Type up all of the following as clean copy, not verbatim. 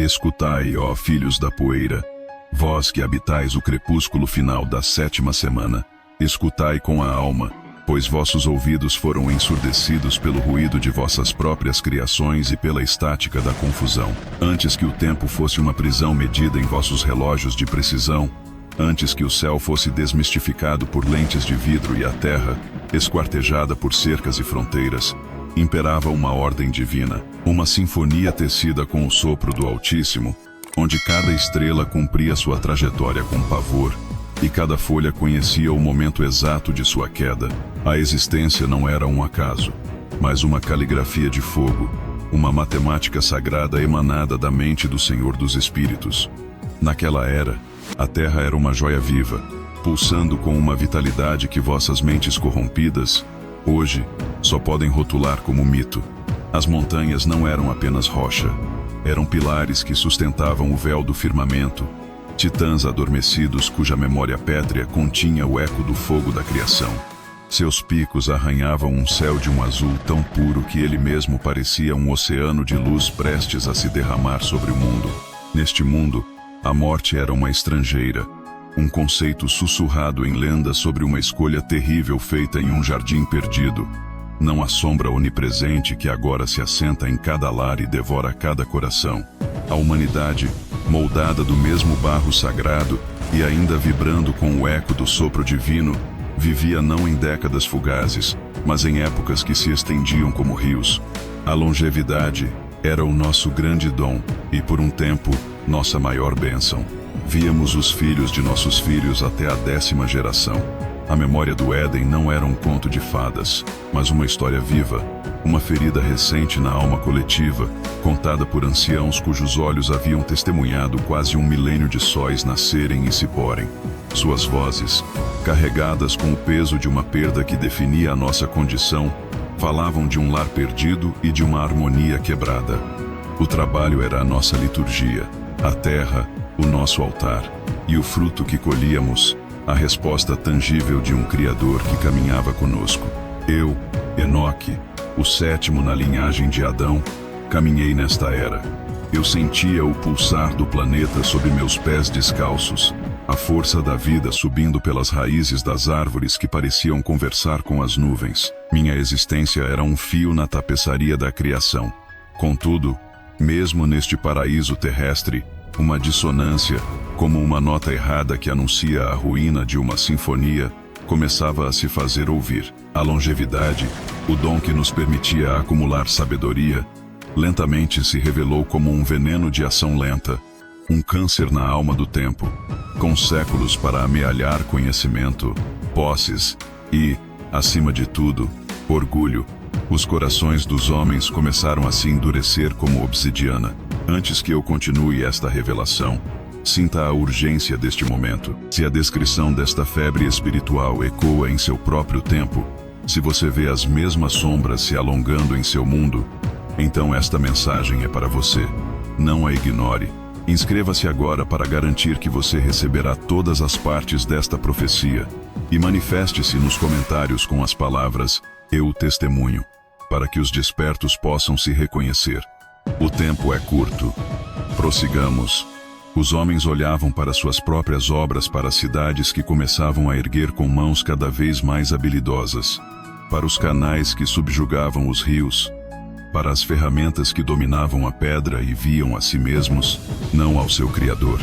Escutai, ó filhos da poeira, vós que habitais o crepúsculo final da 7ª semana, escutai com a alma, pois vossos ouvidos foram ensurdecidos pelo ruído de vossas próprias criações e pela estática da confusão. Antes que o tempo fosse uma prisão medida em vossos relógios de precisão, antes que o céu fosse desmistificado por lentes de vidro e a terra, esquartejada por cercas e fronteiras, imperava uma ordem divina, uma sinfonia tecida com o sopro do Altíssimo, onde cada estrela cumpria sua trajetória com pavor, e cada folha conhecia o momento exato de sua queda. A existência não era um acaso, mas uma caligrafia de fogo, uma matemática sagrada emanada da mente do Senhor dos Espíritos. Naquela era, a Terra era uma joia viva, pulsando com uma vitalidade que vossas mentes corrompidas, hoje, só podem rotular como mito. As montanhas não eram apenas rocha, eram pilares que sustentavam o véu do firmamento, titãs adormecidos cuja memória pétrea continha o eco do fogo da criação. Seus picos arranhavam um céu de um azul tão puro que ele mesmo parecia um oceano de luz prestes a se derramar sobre o mundo. Neste mundo, a morte era uma estrangeira, um conceito sussurrado em lenda sobre uma escolha terrível feita em um jardim perdido. Não a sombra onipresente que agora se assenta em cada lar e devora cada coração. A humanidade, moldada do mesmo barro sagrado e ainda vibrando com o eco do sopro divino, vivia não em décadas fugazes, mas em épocas que se estendiam como rios. A longevidade era o nosso grande dom e, por um tempo, nossa maior bênção. Víamos os filhos de nossos filhos até a 10ª geração. A memória do Éden não era um conto de fadas, mas uma história viva, uma ferida recente na alma coletiva, contada por anciãos cujos olhos haviam testemunhado quase um milênio de sóis nascerem e se porem. Suas vozes, carregadas com o peso de uma perda que definia a nossa condição, falavam de um lar perdido e de uma harmonia quebrada. O trabalho era a nossa liturgia, a terra, o nosso altar, e o fruto que colhíamos, a resposta tangível de um Criador que caminhava conosco. Eu, Enoque, o 7º na linhagem de Adão, caminhei nesta era. Eu sentia o pulsar do planeta sob meus pés descalços, a força da vida subindo pelas raízes das árvores que pareciam conversar com as nuvens. Minha existência era um fio na tapeçaria da criação. Contudo, mesmo neste paraíso terrestre, uma dissonância, como uma nota errada que anuncia a ruína de uma sinfonia, começava a se fazer ouvir. A longevidade, o dom que nos permitia acumular sabedoria, lentamente se revelou como um veneno de ação lenta, um câncer na alma do tempo, com séculos para amealhar conhecimento, posses e, acima de tudo, orgulho. Os corações dos homens começaram a se endurecer como obsidiana. Antes que eu continue esta revelação, sinta a urgência deste momento. Se a descrição desta febre espiritual ecoa em seu próprio tempo, se você vê as mesmas sombras se alongando em seu mundo, então esta mensagem é para você. Não a ignore. Inscreva-se agora para garantir que você receberá todas as partes desta profecia e manifeste-se nos comentários com as palavras "Eu testemunho", para que os despertos possam se reconhecer. O tempo é curto. Prossigamos. Os homens olhavam para suas próprias obras, para as cidades que começavam a erguer com mãos cada vez mais habilidosas, para os canais que subjugavam os rios, para as ferramentas que dominavam a pedra e viam a si mesmos, não ao seu Criador.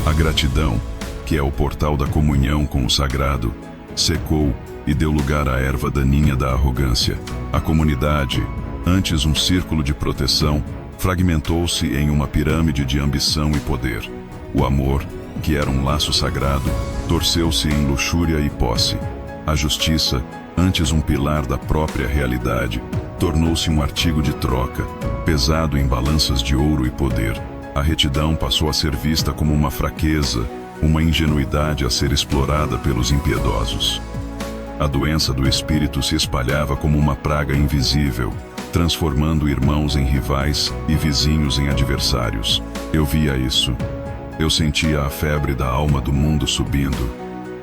A gratidão, que é o portal da comunhão com o sagrado, secou e deu lugar à erva daninha da arrogância. A comunidade, antes um círculo de proteção, fragmentou-se em uma pirâmide de ambição e poder. O amor, que era um laço sagrado, torceu-se em luxúria e posse. A justiça, antes um pilar da própria realidade, tornou-se um artigo de troca, pesado em balanças de ouro e poder. A retidão passou a ser vista como uma fraqueza, uma ingenuidade a ser explorada pelos impiedosos. A doença do espírito se espalhava como uma praga invisível, transformando irmãos em rivais e vizinhos em adversários. Eu via isso. Eu sentia a febre da alma do mundo subindo,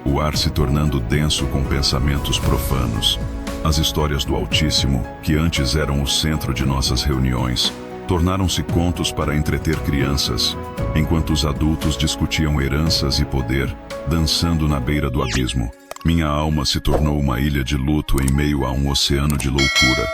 o ar se tornando denso com pensamentos profanos. As histórias do Altíssimo, que antes eram o centro de nossas reuniões, tornaram-se contos para entreter crianças, enquanto os adultos discutiam heranças e poder, dançando na beira do abismo. Minha alma se tornou uma ilha de luto em meio a um oceano de loucura.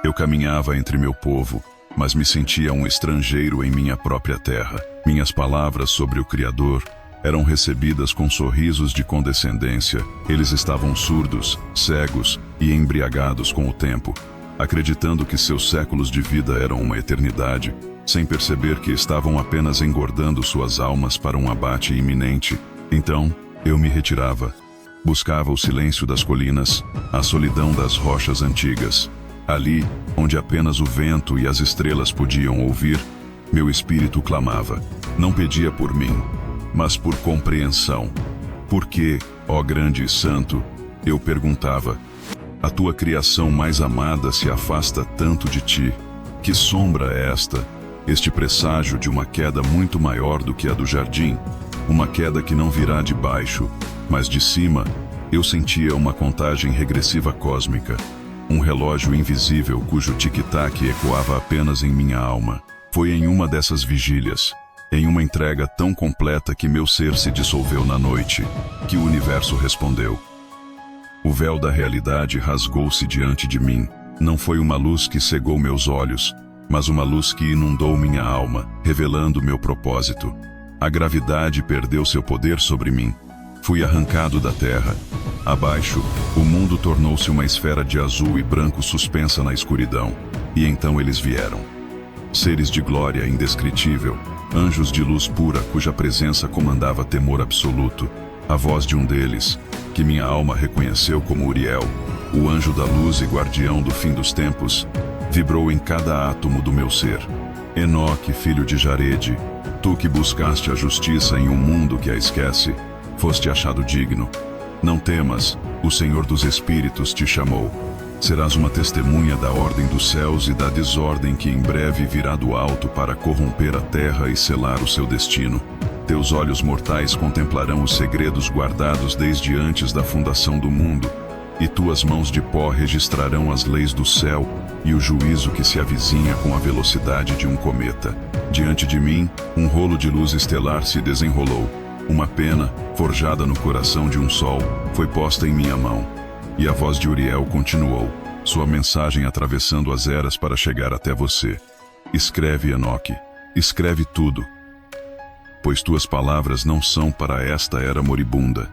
Eu caminhava entre meu povo, mas me sentia um estrangeiro em minha própria terra. Minhas palavras sobre o Criador eram recebidas com sorrisos de condescendência. Eles estavam surdos, cegos e embriagados com o tempo, acreditando que seus séculos de vida eram uma eternidade, sem perceber que estavam apenas engordando suas almas para um abate iminente. Então, eu me retirava. Buscava o silêncio das colinas, a solidão das rochas antigas. Ali, onde apenas o vento e as estrelas podiam ouvir, meu espírito clamava. Não pedia por mim, mas por compreensão. Por que, ó grande e santo, eu perguntava, a tua criação mais amada se afasta tanto de ti? Que sombra é esta? Este presságio de uma queda muito maior do que a do jardim, uma queda que não virá de baixo, mas de cima. Eu sentia uma contagem regressiva cósmica, um relógio invisível cujo tic-tac ecoava apenas em minha alma. Foi em uma dessas vigílias, em uma entrega tão completa que meu ser se dissolveu na noite, que o universo respondeu. O véu da realidade rasgou-se diante de mim. Não foi uma luz que cegou meus olhos, mas uma luz que inundou minha alma, revelando meu propósito. A gravidade perdeu seu poder sobre mim. Fui arrancado da terra. Abaixo, o mundo tornou-se uma esfera de azul e branco suspensa na escuridão. E então eles vieram. Seres de glória indescritível, anjos de luz pura cuja presença comandava temor absoluto. A voz de um deles, que minha alma reconheceu como Uriel, o anjo da luz e guardião do fim dos tempos, vibrou em cada átomo do meu ser. Enoque, filho de Jarede, tu que buscaste a justiça em um mundo que a esquece, foste achado digno. Não temas, o Senhor dos Espíritos te chamou. Serás uma testemunha da ordem dos céus e da desordem que em breve virá do alto para corromper a terra e selar o seu destino. Teus olhos mortais contemplarão os segredos guardados desde antes da fundação do mundo, e tuas mãos de pó registrarão as leis do céu e o juízo que se avizinha com a velocidade de um cometa. Diante de mim, um rolo de luz estelar se desenrolou. Uma pena, forjada no coração de um sol, foi posta em minha mão. E a voz de Uriel continuou, sua mensagem atravessando as eras para chegar até você. Escreve, Enoque, escreve tudo, pois tuas palavras não são para esta era moribunda.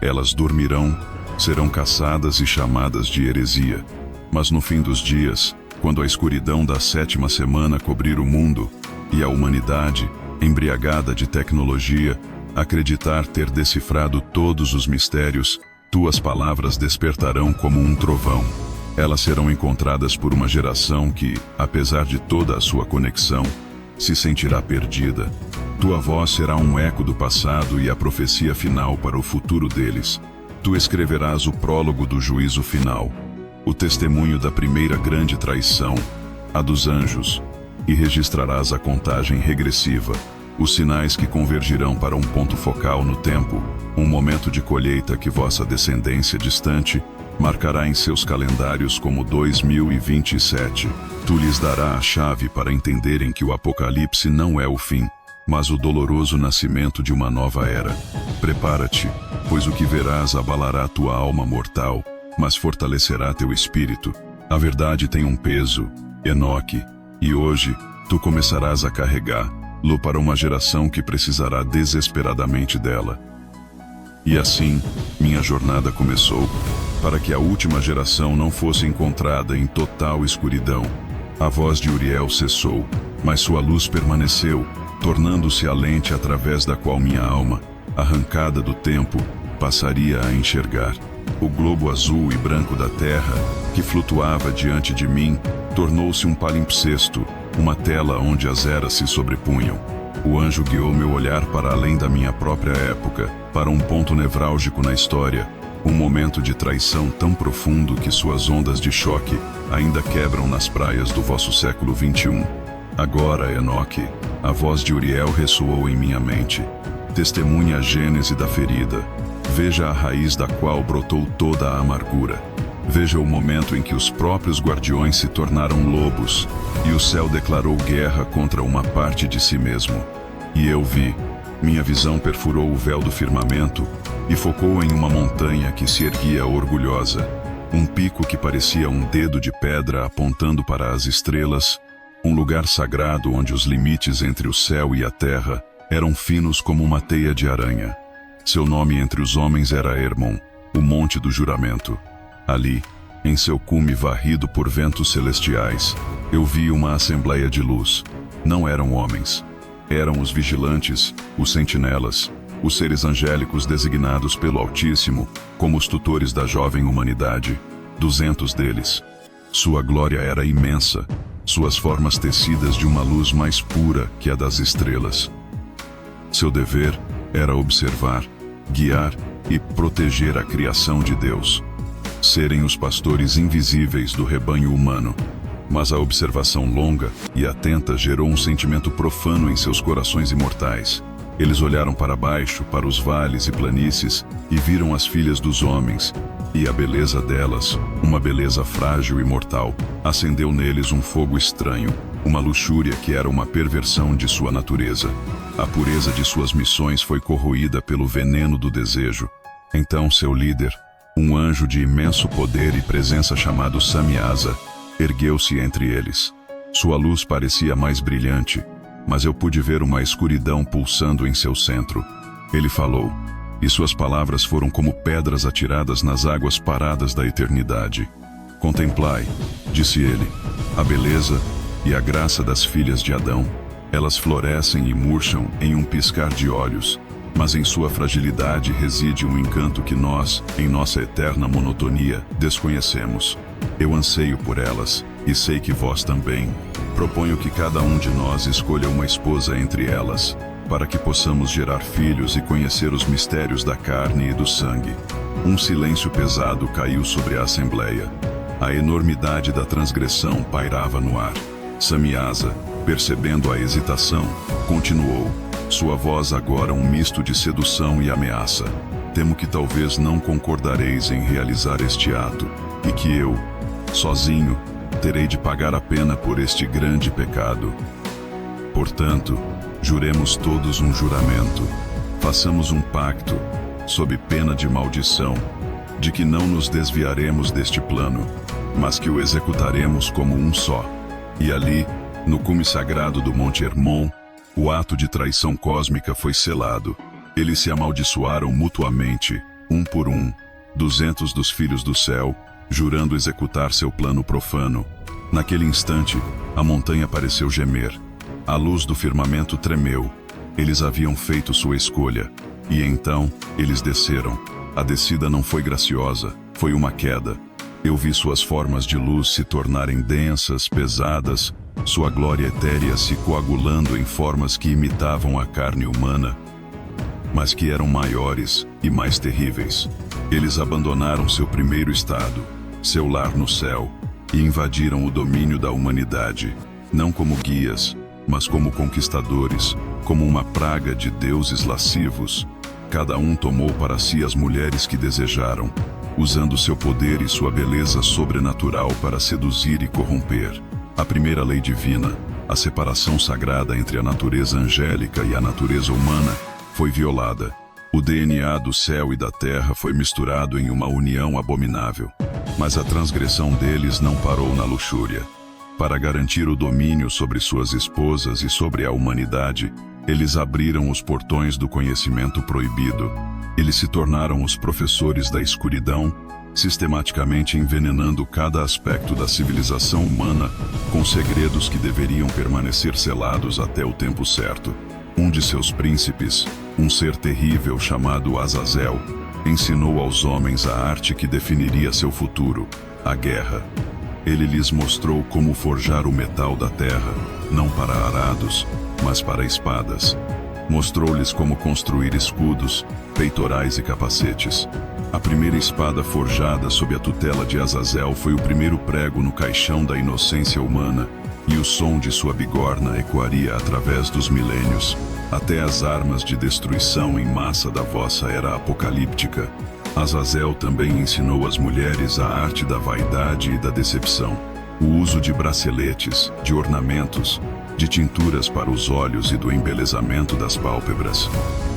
Elas dormirão, serão caçadas e chamadas de heresia. Mas no fim dos dias, quando a escuridão da 7ª semana cobrir o mundo, e a humanidade, embriagada de tecnologia, acreditar ter decifrado todos os mistérios, tuas palavras despertarão como um trovão. Elas serão encontradas por uma geração que, apesar de toda a sua conexão, se sentirá perdida. Tua voz será um eco do passado e a profecia final para o futuro deles. Tu escreverás o prólogo do juízo final, o testemunho da primeira grande traição, a dos anjos, e registrarás a contagem regressiva, os sinais que convergirão para um ponto focal no tempo, um momento de colheita que vossa descendência distante marcará em seus calendários como 2027. Tu lhes dará a chave para entenderem que o Apocalipse não é o fim, mas o doloroso nascimento de uma nova era. Prepara-te, pois o que verás abalará tua alma mortal, mas fortalecerá teu espírito. A verdade tem um peso, Enoque, e hoje tu começarás a carregá-lo para uma geração que precisará desesperadamente dela. E assim, minha jornada começou, para que a última geração não fosse encontrada em total escuridão. A voz de Uriel cessou, mas sua luz permaneceu, tornando-se a lente através da qual minha alma, arrancada do tempo, passaria a enxergar. O globo azul e branco da terra, que flutuava diante de mim, tornou-se um palimpsesto, uma tela onde as eras se sobrepunham. O anjo guiou meu olhar para além da minha própria época, para um ponto nevrálgico na história, um momento de traição tão profundo que suas ondas de choque ainda quebram nas praias do vosso século XXI. Agora, Enoque, a voz de Uriel ressoou em minha mente. Testemunha a gênese da ferida. Veja a raiz da qual brotou toda a amargura. Veja o momento em que os próprios guardiões se tornaram lobos, e o céu declarou guerra contra uma parte de si mesmo. E eu vi, minha visão perfurou o véu do firmamento e focou em uma montanha que se erguia orgulhosa, um pico que parecia um dedo de pedra apontando para as estrelas, um lugar sagrado onde os limites entre o céu e a terra eram finos como uma teia de aranha. Seu nome entre os homens era Hermon, o monte do juramento. Ali, em seu cume varrido por ventos celestiais, eu vi uma assembleia de luz. Não eram homens. Eram os vigilantes, os sentinelas, os seres angélicos designados pelo Altíssimo como os tutores da jovem humanidade, 200 deles. Sua glória era imensa, suas formas tecidas de uma luz mais pura que a das estrelas. Seu dever era observar, guiar e proteger a criação de Deus. Serem os pastores invisíveis do rebanho humano. Mas a observação longa e atenta gerou um sentimento profano em seus corações imortais. Eles olharam para baixo, para os vales e planícies, e viram as filhas dos homens, e a beleza delas, uma beleza frágil e mortal, acendeu neles um fogo estranho, uma luxúria que era uma perversão de sua natureza. A pureza de suas missões foi corroída pelo veneno do desejo. Então seu líder, um anjo de imenso poder e presença chamado Samiasa, ergueu-se entre eles. Sua luz parecia mais brilhante, mas eu pude ver uma escuridão pulsando em seu centro. Ele falou, e suas palavras foram como pedras atiradas nas águas paradas da eternidade. Contemplai, disse ele, a beleza e a graça das filhas de Adão. Elas florescem e murcham em um piscar de olhos, mas em sua fragilidade reside um encanto que nós, em nossa eterna monotonia, desconhecemos. Eu anseio por elas, e sei que vós também. Proponho que cada um de nós escolha uma esposa entre elas, para que possamos gerar filhos e conhecer os mistérios da carne e do sangue. Um silêncio pesado caiu sobre a assembleia. A enormidade da transgressão pairava no ar. Samiasa, percebendo a hesitação, continuou, sua voz agora um misto de sedução e ameaça. Temo que talvez não concordareis em realizar este ato, e que eu, sozinho, terei de pagar a pena por este grande pecado. Portanto, juremos todos um juramento. Façamos um pacto, sob pena de maldição, de que não nos desviaremos deste plano, mas que o executaremos como um só. E ali, no cume sagrado do Monte Hermon, o ato de traição cósmica foi selado. Eles se amaldiçoaram mutuamente, um por um, 200 dos filhos do céu, jurando executar seu plano profano. Naquele instante, a montanha pareceu gemer. A luz do firmamento tremeu. Eles haviam feito sua escolha. E então, eles desceram. A descida não foi graciosa, foi uma queda. Eu vi suas formas de luz se tornarem densas, pesadas, sua glória etérea se coagulando em formas que imitavam a carne humana, mas que eram maiores e mais terríveis. Eles abandonaram seu primeiro estado, seu lar no céu, e invadiram o domínio da humanidade, não como guias, mas como conquistadores, como uma praga de deuses lascivos. Cada um tomou para si as mulheres que desejaram, usando seu poder e sua beleza sobrenatural para seduzir e corromper. A primeira lei divina, a separação sagrada entre a natureza angélica e a natureza humana, foi violada. O DNA do céu e da terra foi misturado em uma união abominável. Mas a transgressão deles não parou na luxúria. Para garantir o domínio sobre suas esposas e sobre a humanidade, eles abriram os portões do conhecimento proibido. Eles se tornaram os professores da escuridão, sistematicamente envenenando cada aspecto da civilização humana com segredos que deveriam permanecer selados até o tempo certo. Um de seus príncipes, um ser terrível chamado Azazel, ensinou aos homens a arte que definiria seu futuro, a guerra. Ele lhes mostrou como forjar o metal da terra, não para arados, mas para espadas. Mostrou-lhes como construir escudos, peitorais e capacetes. A primeira espada forjada sob a tutela de Azazel foi o primeiro prego no caixão da inocência humana, e o som de sua bigorna ecoaria através dos milênios, até as armas de destruição em massa da vossa era apocalíptica. Azazel também ensinou às mulheres a arte da vaidade e da decepção, o uso de braceletes, de ornamentos, de tinturas para os olhos e do embelezamento das pálpebras.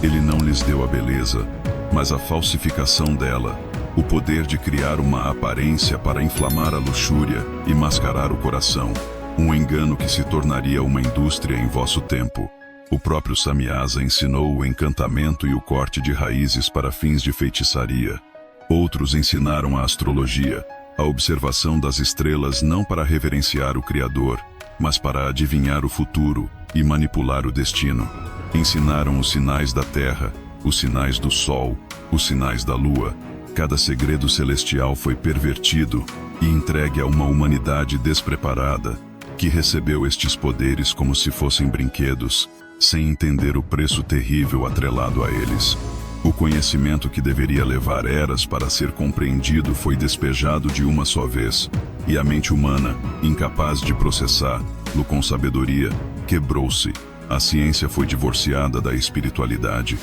Ele não lhes deu a beleza, mas a falsificação dela, o poder de criar uma aparência para inflamar a luxúria e mascarar o coração, um engano que se tornaria uma indústria em vosso tempo. O próprio Samiasa ensinou o encantamento e o corte de raízes para fins de feitiçaria. Outros ensinaram a astrologia, a observação das estrelas não para reverenciar o Criador, mas para adivinhar o futuro e manipular o destino. Ensinaram os sinais da terra, os sinais do sol, os sinais da lua. Cada segredo celestial foi pervertido e entregue a uma humanidade despreparada, que recebeu estes poderes como se fossem brinquedos, sem entender o preço terrível atrelado a eles. O conhecimento que deveria levar eras para ser compreendido foi despejado de uma só vez, e a mente humana, incapaz de processá-lo com sabedoria, quebrou-se. A ciência foi divorciada da espiritualidade.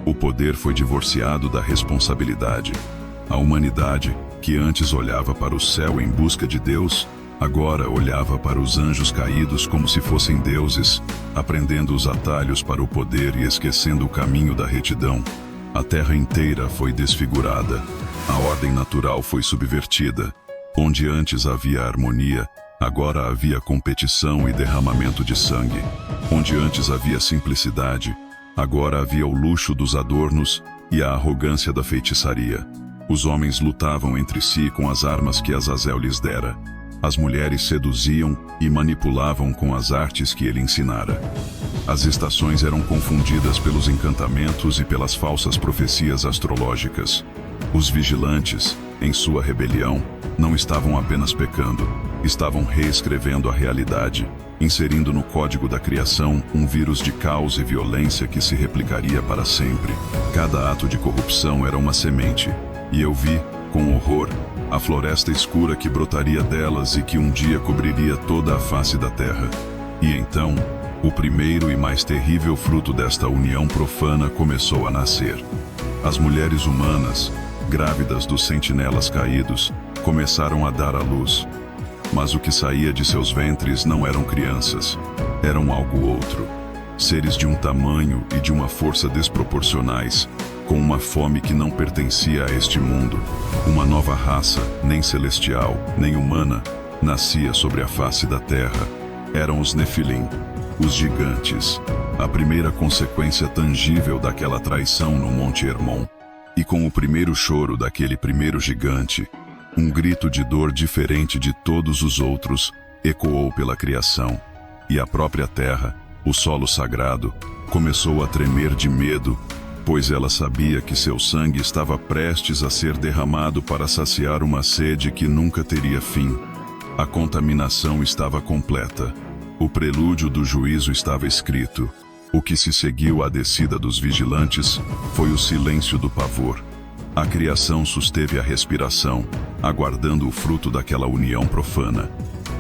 O poder foi divorciado da responsabilidade. A humanidade, que antes olhava para o céu em busca de Deus, agora olhava para os anjos caídos como se fossem deuses, aprendendo os atalhos para o poder e esquecendo o caminho da retidão. A terra inteira foi desfigurada. A ordem natural foi subvertida. Onde antes havia harmonia, agora havia competição e derramamento de sangue. Onde antes havia simplicidade, agora havia o luxo dos adornos e a arrogância da feitiçaria. Os homens lutavam entre si com as armas que Azazel lhes dera. As mulheres seduziam e manipulavam com as artes que ele ensinara. As estações eram confundidas pelos encantamentos e pelas falsas profecias astrológicas. Os vigilantes, em sua rebelião, não estavam apenas pecando, estavam reescrevendo a realidade, inserindo no código da criação um vírus de caos e violência que se replicaria para sempre. Cada ato de corrupção era uma semente, e eu vi, com horror, a floresta escura que brotaria delas e que um dia cobriria toda a face da terra. E então, o primeiro e mais terrível fruto desta união profana começou a nascer. As mulheres humanas, grávidas dos sentinelas caídos, começaram a dar à luz. Mas o que saía de seus ventres não eram crianças, eram algo outro. Seres de um tamanho e de uma força desproporcionais, com uma fome que não pertencia a este mundo. Uma nova raça, nem celestial, nem humana, nascia sobre a face da terra. Eram os Nefilim, os gigantes, a primeira consequência tangível daquela traição no Monte Hermon. E com o primeiro choro daquele primeiro gigante, um grito de dor diferente de todos os outros ecoou pela criação, e a própria terra, o solo sagrado, começou a tremer de medo, pois ela sabia que seu sangue estava prestes a ser derramado para saciar uma sede que nunca teria fim. A contaminação estava completa. O prelúdio do juízo estava escrito. O que se seguiu à descida dos vigilantes foi o silêncio do pavor. A criação susteve a respiração, aguardando o fruto daquela união profana.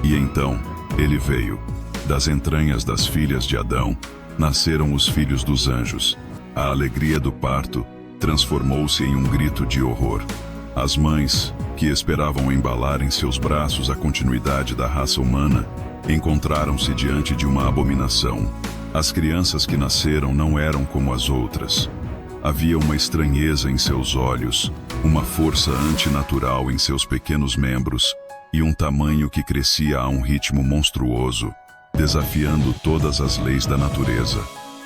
E então, ele veio. Das entranhas das filhas de Adão, nasceram os filhos dos anjos. A alegria do parto transformou-se em um grito de horror. As mães, que esperavam embalar em seus braços a continuidade da raça humana, encontraram-se diante de uma abominação. As crianças que nasceram não eram como as outras. Havia uma estranheza em seus olhos, uma força antinatural em seus pequenos membros e um tamanho que crescia a um ritmo monstruoso, desafiando todas as leis da natureza.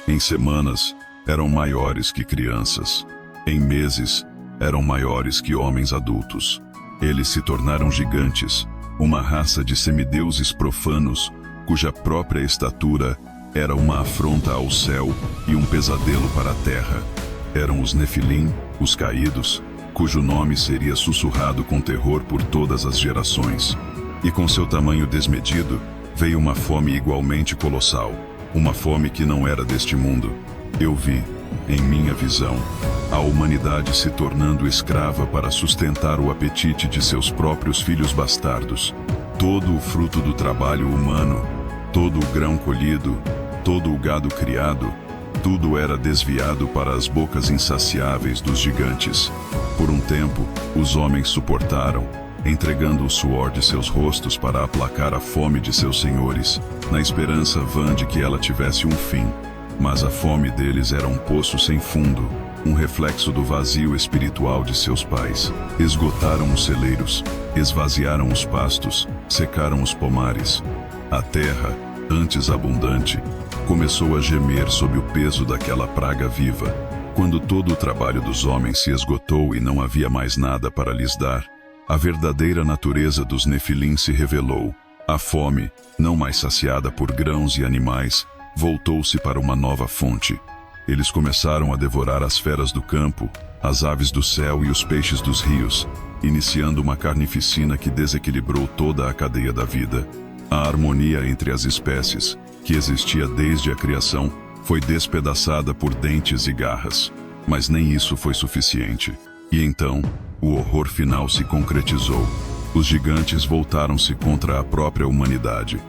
Em semanas, eram maiores que crianças. Em meses, eram maiores que homens adultos. Eles se tornaram gigantes, uma raça de semideuses profanos, cuja própria estatura era uma afronta ao céu e um pesadelo para a terra. Eram os Nefilim, os caídos, cujo nome seria sussurrado com terror por todas as gerações. E com seu tamanho desmedido, veio uma fome igualmente colossal, uma fome que não era deste mundo. Eu vi, em minha visão, a humanidade se tornando escrava para sustentar o apetite de seus próprios filhos bastardos. Todo o fruto do trabalho humano, todo o grão colhido, todo o gado criado, Tudo era desviado para as bocas insaciáveis dos gigantes. Por um tempo, os homens suportaram, entregando o suor de seus rostos para aplacar a fome de seus senhores, na esperança vã de que ela tivesse um fim. Mas a fome deles era um poço sem fundo, um reflexo do vazio espiritual de seus pais. Esgotaram os celeiros, esvaziaram os pastos, secaram os pomares. A terra, antes abundante, começou a gemer sob o peso daquela praga viva. Quando todo o trabalho dos homens se esgotou e não havia mais nada para lhes dar, a verdadeira natureza dos Nefilim se revelou. A fome, não mais saciada por grãos e animais, voltou-se para uma nova fonte. Eles começaram a devorar as feras do campo, as aves do céu e os peixes dos rios, iniciando uma carnificina que desequilibrou toda a cadeia da vida. A harmonia entre as espécies, que existia desde a criação, foi despedaçada por dentes e garras. Mas nem isso foi suficiente. E então, o horror final se concretizou. Os gigantes voltaram-se contra a própria humanidade.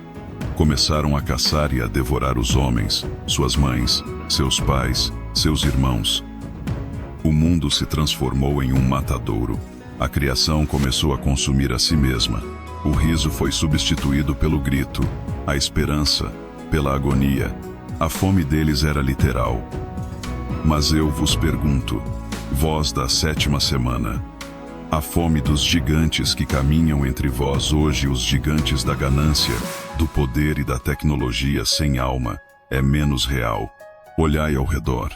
Começaram a caçar e a devorar os homens, suas mães, seus pais, seus irmãos. O mundo se transformou em um matadouro. A criação começou a consumir a si mesma. O riso foi substituído pelo grito, a esperança pela agonia. A fome deles era literal. Mas eu vos pergunto, vós da 7ª semana, a fome dos gigantes que caminham entre vós hoje, os gigantes da ganância, do poder e da tecnologia sem alma, é menos real. Olhai ao redor.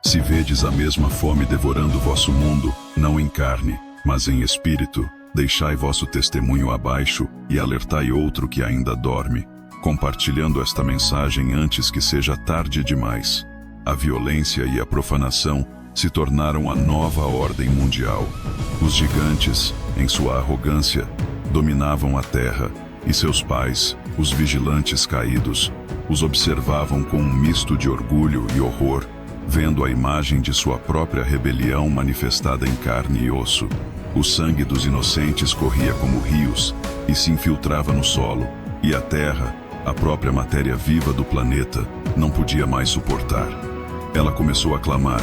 Se vedes a mesma fome devorando vosso mundo, não em carne, mas em espírito, deixai vosso testemunho abaixo e alertai outro que ainda dorme, compartilhando esta mensagem antes que seja tarde demais. A violência e a profanação se tornaram a nova ordem mundial. Os gigantes, em sua arrogância, dominavam a terra, e seus pais, os vigilantes caídos, os observavam com um misto de orgulho e horror, vendo a imagem de sua própria rebelião manifestada em carne e osso. O sangue dos inocentes corria como rios e se infiltrava no solo, e a terra, a própria matéria viva do planeta, não podia mais suportar. Ela começou a clamar.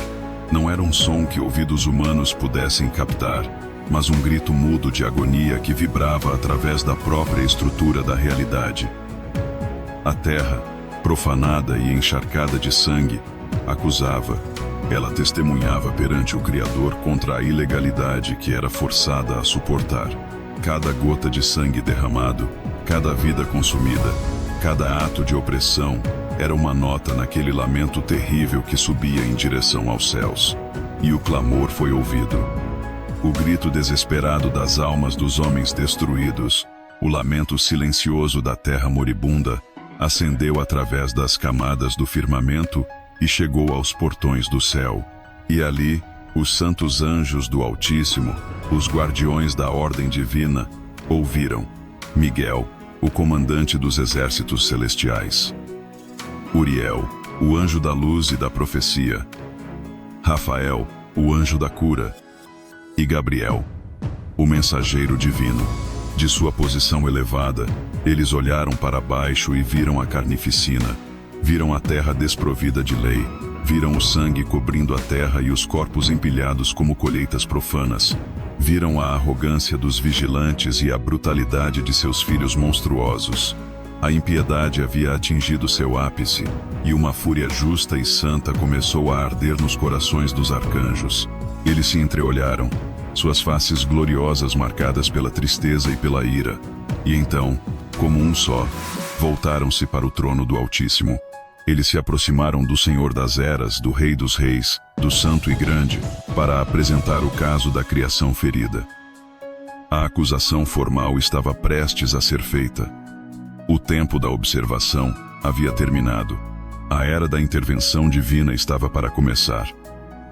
Não era um som que ouvidos humanos pudessem captar, mas um grito mudo de agonia que vibrava através da própria estrutura da realidade. A terra, profanada e encharcada de sangue, acusava. Ela testemunhava perante o Criador contra a ilegalidade que era forçada a suportar. Cada gota de sangue derramado, cada vida consumida, cada ato de opressão, era uma nota naquele lamento terrível que subia em direção aos céus. E o clamor foi ouvido. O grito desesperado das almas dos homens destruídos, o lamento silencioso da terra moribunda, ascendeu através das camadas do firmamento e chegou aos portões do céu. E ali, os santos anjos do Altíssimo, os guardiões da ordem divina, ouviram Miguel, o comandante dos exércitos celestiais; Uriel, o anjo da luz e da profecia; Rafael, o anjo da cura; e Gabriel, o mensageiro divino. De sua posição elevada, eles olharam para baixo e viram a carnificina, viram a terra desprovida de lei, viram o sangue cobrindo a terra e os corpos empilhados como colheitas profanas, viram a arrogância dos vigilantes e a brutalidade de seus filhos monstruosos. A impiedade havia atingido seu ápice, e uma fúria justa e santa começou a arder nos corações dos arcanjos. Eles se entreolharam, suas faces gloriosas marcadas pela tristeza e pela ira, e então, como um só, voltaram-se para o trono do Altíssimo. Eles se aproximaram do Senhor das Eras, do Rei dos Reis, do Santo e Grande, para apresentar o caso da criação ferida. A acusação formal estava prestes a ser feita. O tempo da observação havia terminado. A era da intervenção divina estava para começar.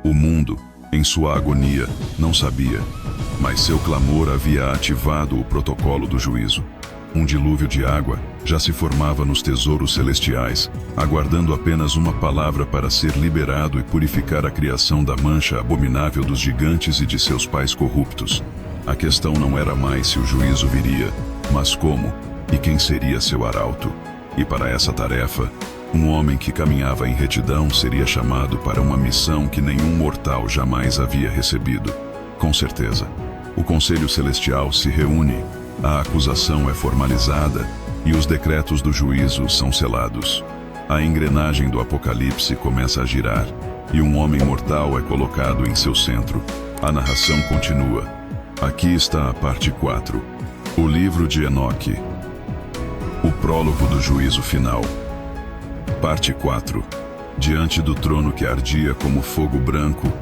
O mundo, em sua agonia, não sabia, mas seu clamor havia ativado o protocolo do juízo. Um dilúvio de água já se formava nos tesouros celestiais, aguardando apenas uma palavra para ser liberado e purificar a criação da mancha abominável dos gigantes e de seus pais corruptos. A questão não era mais se o juízo viria, mas como e quem seria seu arauto. E para essa tarefa, Um homem que caminhava em retidão seria chamado para uma missão que nenhum mortal jamais havia recebido. Com certeza. O Conselho Celestial se reúne, a acusação é formalizada e os decretos do juízo são selados. A engrenagem do Apocalipse começa a girar e um homem mortal é colocado em seu centro. A narração continua. Aqui está a parte 4. O livro de Enoque. O prólogo do juízo final. Parte 4. Diante do trono que ardia como fogo branco,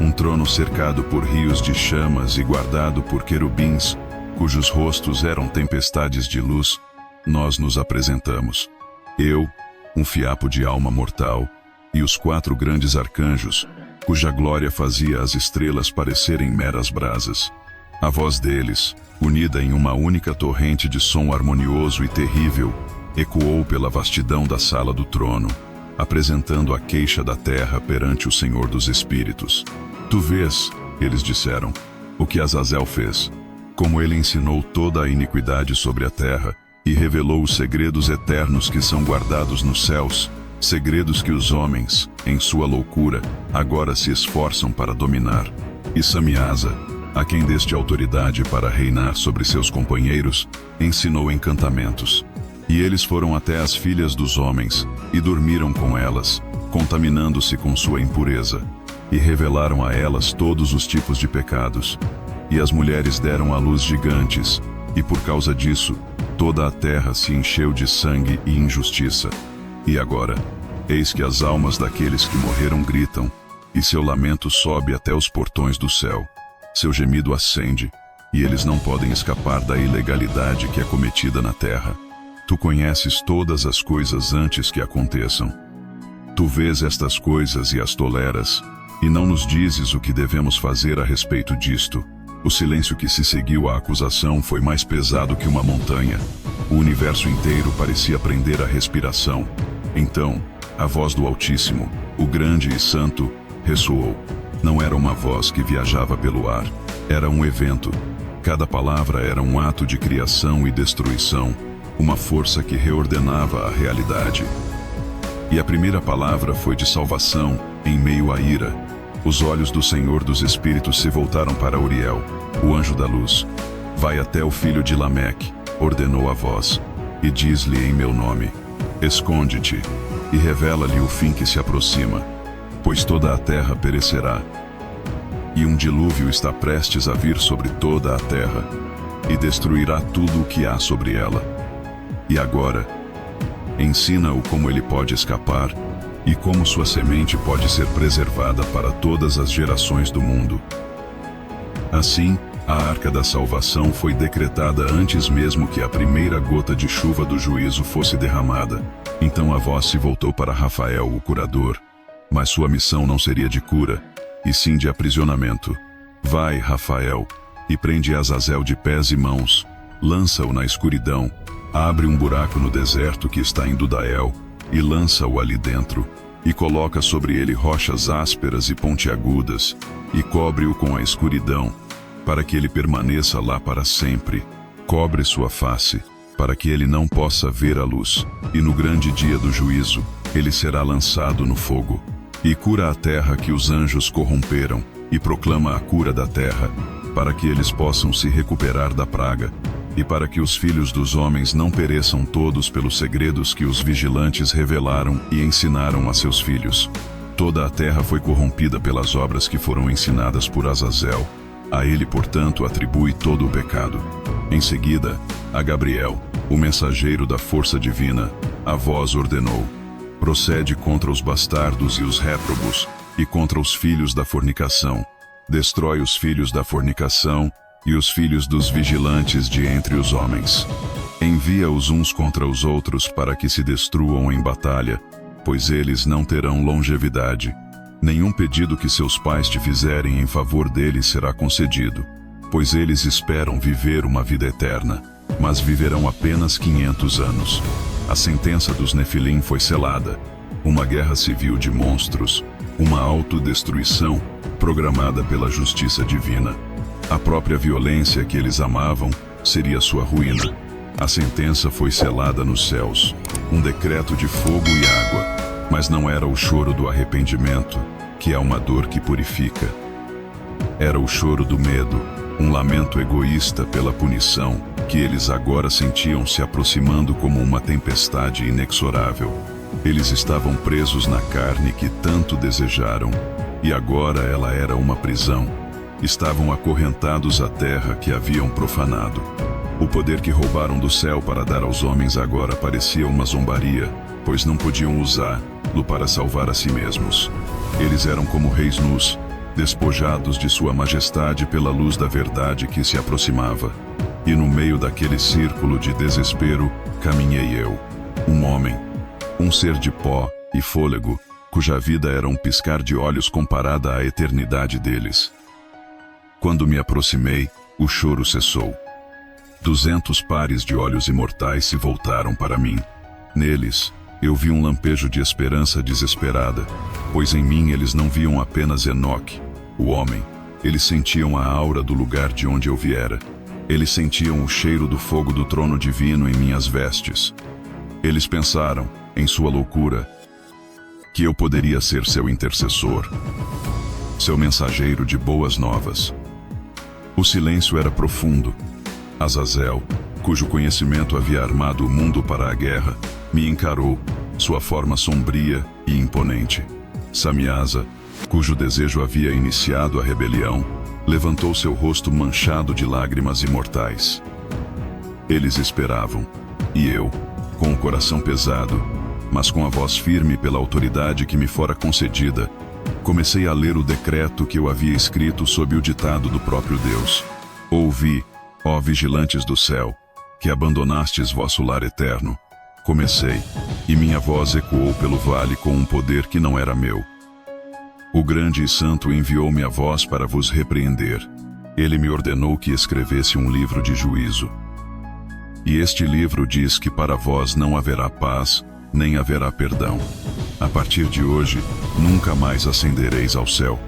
um trono cercado por rios de chamas e guardado por querubins, cujos rostos eram tempestades de luz, nós nos apresentamos. Eu, um fiapo de alma mortal, e os 4 grandes arcanjos, cuja glória fazia as estrelas parecerem meras brasas. A voz deles, unida em uma única torrente de som harmonioso e terrível, ecoou pela vastidão da sala do trono, apresentando a queixa da terra perante o Senhor dos Espíritos. Tu vês, eles disseram, o que Azazel fez, como ele ensinou toda a iniquidade sobre a terra e revelou os segredos eternos que são guardados nos céus, segredos que os homens, em sua loucura, agora se esforçam para dominar. E Samiasa, a quem deste autoridade para reinar sobre seus companheiros, ensinou encantamentos. E eles foram até as filhas dos homens, e dormiram com elas, contaminando-se com sua impureza, e revelaram a elas todos os tipos de pecados. E as mulheres deram à luz gigantes, e por causa disso, toda a terra se encheu de sangue e injustiça. E agora, eis que as almas daqueles que morreram gritam, e seu lamento sobe até os portões do céu. Seu gemido ascende, e eles não podem escapar da ilegalidade que é cometida na terra. Tu conheces todas as coisas antes que aconteçam. Tu vês estas coisas e as toleras, e não nos dizes o que devemos fazer a respeito disto. O silêncio que se seguiu à acusação foi mais pesado que uma montanha. O universo inteiro parecia prender a respiração. Então, a voz do Altíssimo, o grande e santo, ressoou. Não era uma voz que viajava pelo ar, era um evento. Cada palavra era um ato de criação e destruição, uma força que reordenava a realidade. E a primeira palavra foi de salvação, em meio à ira. Os olhos do Senhor dos Espíritos se voltaram para Uriel, o anjo da luz. Vai até o filho de Lameque, ordenou a voz, e diz-lhe em meu nome: esconde-te, e revela-lhe o fim que se aproxima, pois toda a terra perecerá. E um dilúvio está prestes a vir sobre toda a terra, e destruirá tudo o que há sobre ela. E agora, ensina-o como ele pode escapar, e como sua semente pode ser preservada para todas as gerações do mundo. Assim, a arca da salvação foi decretada antes mesmo que a primeira gota de chuva do juízo fosse derramada. Então a voz se voltou para Rafael, o curador. Mas sua missão não seria de cura, e sim de aprisionamento. Vai, Rafael, e prende Azazel de pés e mãos, lança-o na escuridão, abre um buraco no deserto que está em Dudael, e lança-o ali dentro, e coloca sobre ele rochas ásperas e pontiagudas, e cobre-o com a escuridão, para que ele permaneça lá para sempre. Cobre sua face, para que ele não possa ver a luz, e no grande dia do juízo, ele será lançado no fogo. E cura a terra que os anjos corromperam, e proclama a cura da terra, para que eles possam se recuperar da praga, e para que os filhos dos homens não pereçam todos pelos segredos que os vigilantes revelaram e ensinaram a seus filhos. Toda a terra foi corrompida pelas obras que foram ensinadas por Azazel. A ele, portanto, atribui todo o pecado. Em seguida, a Gabriel, o mensageiro da força divina, a voz ordenou: procede contra os bastardos e os réprobos, e contra os filhos da fornicação. Destrói os filhos da fornicação e os filhos dos vigilantes de entre os homens. Envia-os uns contra os outros para que se destruam em batalha, pois eles não terão longevidade. Nenhum pedido que seus pais te fizerem em favor deles será concedido, pois eles esperam viver uma vida eterna, mas viverão apenas 500 anos. A sentença dos Nefilim foi selada, uma guerra civil de monstros, uma autodestruição programada pela justiça divina. A própria violência que eles amavam seria sua ruína. A sentença foi selada nos céus, um decreto de fogo e água, mas não era o choro do arrependimento, que é uma dor que purifica. Era o choro do medo, um lamento egoísta pela punição que eles agora sentiam se aproximando como uma tempestade inexorável. Eles estavam presos na carne que tanto desejaram, e agora ela era uma prisão. Estavam acorrentados à terra que haviam profanado. O poder que roubaram do céu para dar aos homens agora parecia uma zombaria, pois não podiam usá-lo para salvar a si mesmos. Eles eram como reis nus, despojados de sua majestade pela luz da verdade que se aproximava. E no meio daquele círculo de desespero, caminhei eu, um homem, um ser de pó e fôlego, cuja vida era um piscar de olhos comparada à eternidade deles. Quando me aproximei, o choro cessou. 200 pares de olhos imortais se voltaram para mim. Neles, eu vi um lampejo de esperança desesperada, pois em mim eles não viam apenas Enoque, o homem. Eles sentiam a aura do lugar de onde eu viera. Eles sentiam o cheiro do fogo do trono divino em minhas vestes. Eles pensaram, em sua loucura, que eu poderia ser seu intercessor, seu mensageiro de boas novas. O silêncio era profundo. Azazel, cujo conhecimento havia armado o mundo para a guerra, me encarou, sua forma sombria e imponente. Samiasa, cujo desejo havia iniciado a rebelião, levantou seu rosto manchado de lágrimas imortais. Eles esperavam, e eu, com o coração pesado, mas com a voz firme pela autoridade que me fora concedida, comecei a ler o decreto que eu havia escrito sob o ditado do próprio Deus. Ouvi, ó vigilantes do céu, que abandonastes vosso lar eterno. Comecei, e minha voz ecoou pelo vale com um poder que não era meu. O grande e santo enviou-me a voz para vos repreender. Ele me ordenou que escrevesse um livro de juízo. E este livro diz que para vós não haverá paz, nem haverá perdão. A partir de hoje, nunca mais ascendereis ao céu.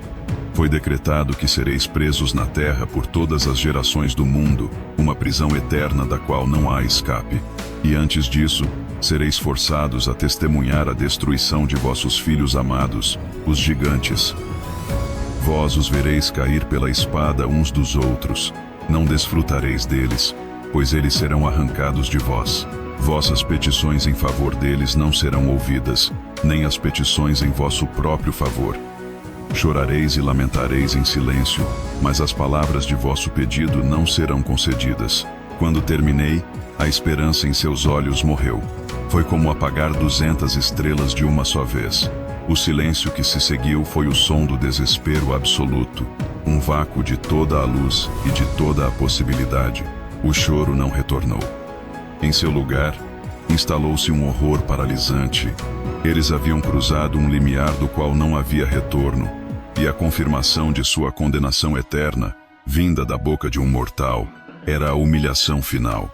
Foi decretado que sereis presos na terra por todas as gerações do mundo, uma prisão eterna da qual não há escape. E antes disso, sereis forçados a testemunhar a destruição de vossos filhos amados, os gigantes. Vós os vereis cair pela espada uns dos outros. Não desfrutareis deles, pois eles serão arrancados de vós. Vossas petições em favor deles não serão ouvidas, nem as petições em vosso próprio favor. Chorareis e lamentareis em silêncio, mas as palavras de vosso pedido não serão concedidas. Quando terminei, a esperança em seus olhos morreu. Foi como apagar 200 estrelas de uma só vez. O silêncio que se seguiu foi o som do desespero absoluto, um vácuo de toda a luz e de toda a possibilidade. O choro não retornou. Em seu lugar, instalou-se um horror paralisante. Eles haviam cruzado um limiar do qual não havia retorno, e a confirmação de sua condenação eterna, vinda da boca de um mortal, era a humilhação final.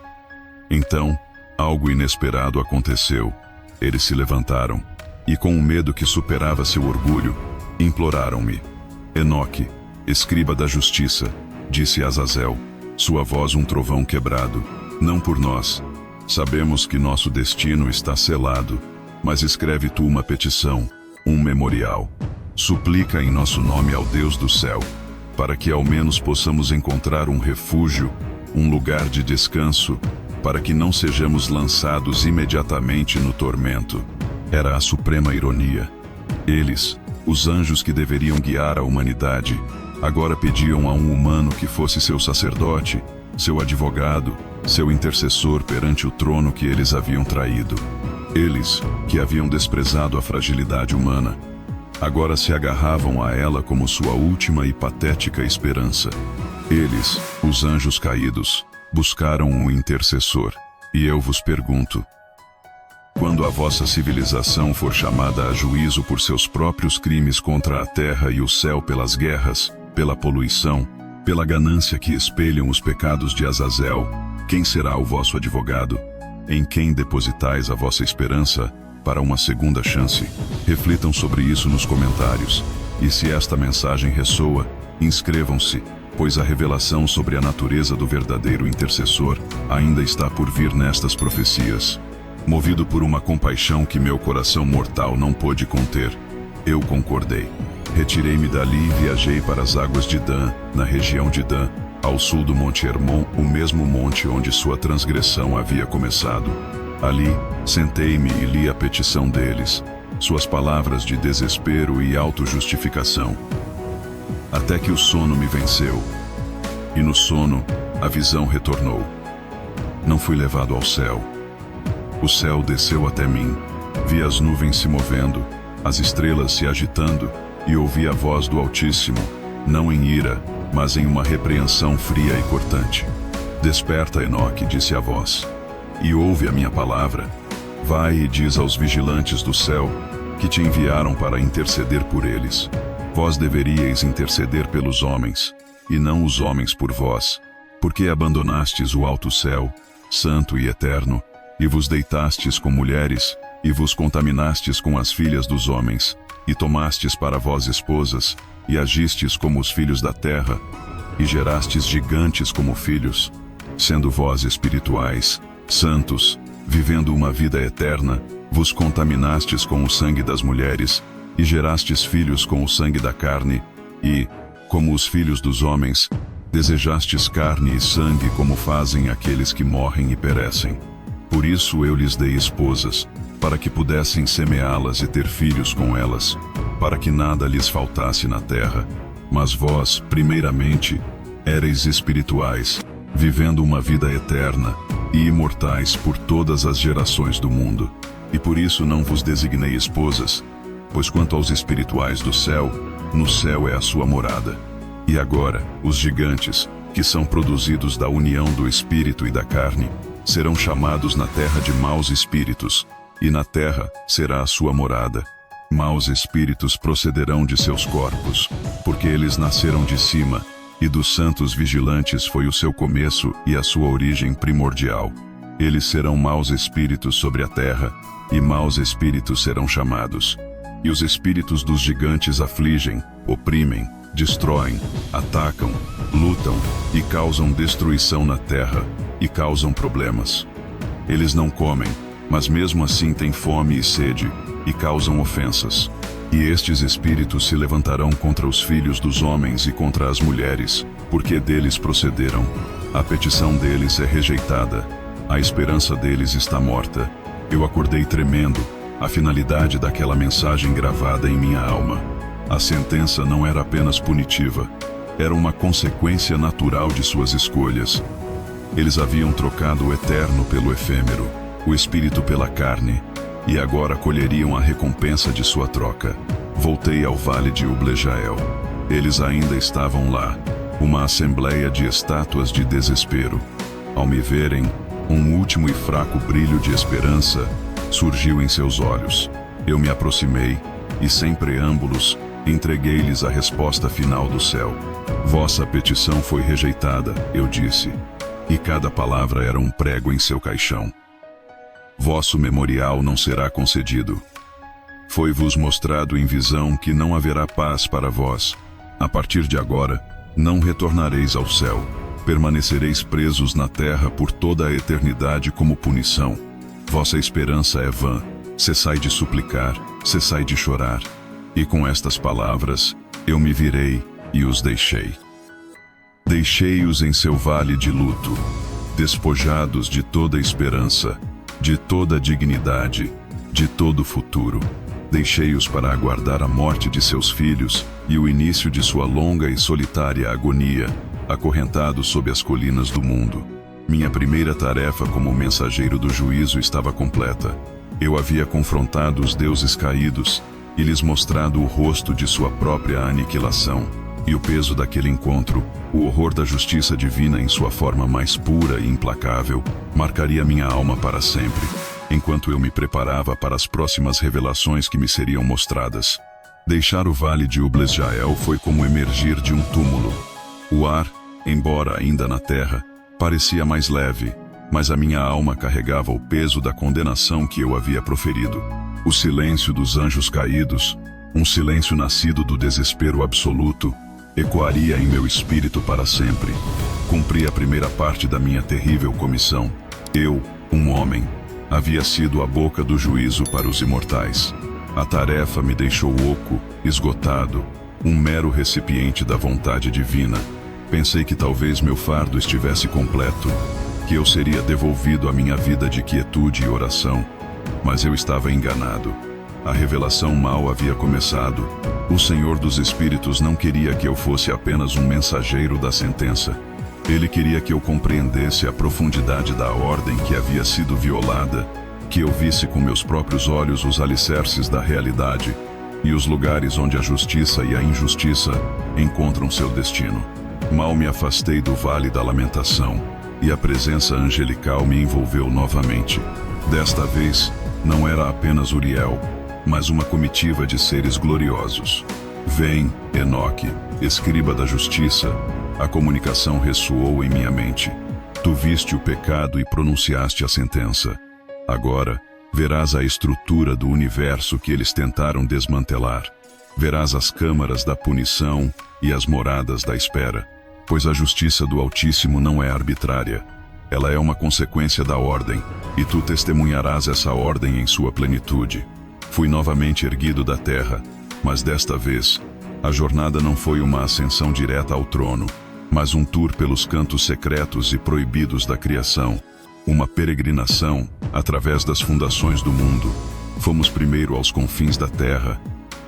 Então, algo inesperado aconteceu. Eles se levantaram, e com um medo que superava seu orgulho, imploraram-me. Enoque, escriba da justiça, disse Azazel, sua voz um trovão quebrado, não por nós. Sabemos que nosso destino está selado, mas escreve tu uma petição, um memorial. Suplica em nosso nome ao Deus do céu, para que ao menos possamos encontrar um refúgio, um lugar de descanso, para que não sejamos lançados imediatamente no tormento. Era a suprema ironia. Eles, os anjos que deveriam guiar a humanidade, agora pediam a um humano que fosse seu sacerdote, seu advogado, seu intercessor perante o trono que eles haviam traído. Eles, que haviam desprezado a fragilidade humana, agora se agarravam a ela como sua última e patética esperança. Eles, os anjos caídos, buscaram um intercessor. E eu vos pergunto: quando a vossa civilização for chamada a juízo por seus próprios crimes contra a terra e o céu pelas guerras, pela poluição, pela ganância que espelham os pecados de Azazel, quem será o vosso advogado? Em quem depositais a vossa esperança para uma segunda chance? Reflitam sobre isso nos comentários. E se esta mensagem ressoa, inscrevam-se, pois a revelação sobre a natureza do verdadeiro intercessor ainda está por vir nestas profecias. Movido por uma compaixão que meu coração mortal não pôde conter, eu concordei. Retirei-me dali e viajei para as águas de Dan, na região de Dan, ao sul do Monte Hermon, o mesmo monte onde sua transgressão havia começado. Ali, sentei-me e li a petição deles, suas palavras de desespero e autojustificação. Até que o sono me venceu, e no sono a visão retornou. Não fui levado ao céu. O céu desceu até mim, vi as nuvens se movendo, as estrelas se agitando, e ouvi a voz do Altíssimo, não em ira, mas em uma repreensão fria e cortante. Desperta, Enoque, disse a voz, e ouve a minha palavra. Vai e diz aos vigilantes do céu, que te enviaram para interceder por eles. Vós deveríeis interceder pelos homens, e não os homens por vós, porque abandonastes o alto céu, santo e eterno, e vos deitastes com mulheres, e vos contaminastes com as filhas dos homens, e tomastes para vós esposas, e agistes como os filhos da terra, e gerastes gigantes como filhos, sendo vós espirituais, santos, vivendo uma vida eterna, vos contaminastes com o sangue das mulheres, e gerastes filhos com o sangue da carne, e, como os filhos dos homens, desejastes carne e sangue como fazem aqueles que morrem e perecem. Por isso eu lhes dei esposas, para que pudessem semeá-las e ter filhos com elas, para que nada lhes faltasse na terra. Mas vós, primeiramente, éreis espirituais, vivendo uma vida eterna, e imortais por todas as gerações do mundo. E por isso não vos designei esposas, pois quanto aos espirituais do céu, no céu é a sua morada. E agora, os gigantes, que são produzidos da união do espírito e da carne, serão chamados na terra de maus espíritos, e na terra será a sua morada. Maus espíritos procederão de seus corpos, porque eles nasceram de cima, e dos santos vigilantes foi o seu começo e a sua origem primordial. Eles serão maus espíritos sobre a terra, e maus espíritos serão chamados. E os espíritos dos gigantes afligem, oprimem, destroem, atacam, lutam e causam destruição na terra, e causam problemas. Eles não comem, mas mesmo assim têm fome e sede, e causam ofensas. E estes espíritos se levantarão contra os filhos dos homens e contra as mulheres, porque deles procederam. A petição deles é rejeitada, a esperança deles está morta. Eu acordei tremendo, a finalidade daquela mensagem gravada em minha alma. A sentença não era apenas punitiva, era uma consequência natural de suas escolhas. Eles haviam trocado o eterno pelo efêmero, o espírito pela carne, e agora colheriam a recompensa de sua troca. Voltei ao vale de Ublejael. Eles ainda estavam lá, uma assembleia de estátuas de desespero. Ao me verem, um último e fraco brilho de esperança surgiu em seus olhos. Eu me aproximei e, sem preâmbulos, entreguei-lhes a resposta final do céu. Vossa petição foi rejeitada, eu disse, e cada palavra era um prego em seu caixão. Vosso memorial não será concedido. Foi-vos mostrado em visão que não haverá paz para vós. A partir de agora, não retornareis ao céu. Permanecereis presos na terra por toda a eternidade como punição. Vossa esperança é vã. Cessai de suplicar, cessai de chorar. E com estas palavras, eu me virei e os deixei. Deixei-os em seu vale de luto, despojados de toda esperança, de toda dignidade, de todo futuro. Deixei-os para aguardar a morte de seus filhos e o início de sua longa e solitária agonia, acorrentados sob as colinas do mundo. Minha primeira tarefa como mensageiro do juízo estava completa. Eu havia confrontado os deuses caídos e lhes mostrado o rosto de sua própria aniquilação. E o peso daquele encontro, o horror da justiça divina em sua forma mais pura e implacável, marcaria minha alma para sempre, enquanto eu me preparava para as próximas revelações que me seriam mostradas. Deixar o vale de Ublejael foi como emergir de um túmulo. O ar, embora ainda na terra, parecia mais leve, mas a minha alma carregava o peso da condenação que eu havia proferido. O silêncio dos anjos caídos, um silêncio nascido do desespero absoluto, ecoaria em meu espírito para sempre. Cumpri a primeira parte da minha terrível comissão. Eu, um homem, havia sido a boca do juízo para os imortais. A tarefa me deixou oco, esgotado, um mero recipiente da vontade divina. Pensei que talvez meu fardo estivesse completo, que eu seria devolvido à minha vida de quietude e oração. Mas eu estava enganado. A revelação mal havia começado. O Senhor dos Espíritos não queria que eu fosse apenas um mensageiro da sentença. Ele queria que eu compreendesse a profundidade da ordem que havia sido violada, que eu visse com meus próprios olhos os alicerces da realidade e os lugares onde a justiça e a injustiça encontram seu destino. Mal me afastei do vale da lamentação, e a presença angelical me envolveu novamente. Desta vez, não era apenas Uriel, mas uma comitiva de seres gloriosos. Vem, Enoque, escriba da justiça. A comunicação ressoou em minha mente. Tu viste o pecado e pronunciaste a sentença. Agora, verás a estrutura do universo que eles tentaram desmantelar. Verás as câmaras da punição e as moradas da espera. Pois a justiça do Altíssimo não é arbitrária. Ela é uma consequência da ordem, e tu testemunharás essa ordem em sua plenitude. Fui novamente erguido da terra, mas desta vez, a jornada não foi uma ascensão direta ao trono, mas um tour pelos cantos secretos e proibidos da criação. Uma peregrinação através das fundações do mundo. Fomos primeiro aos confins da terra,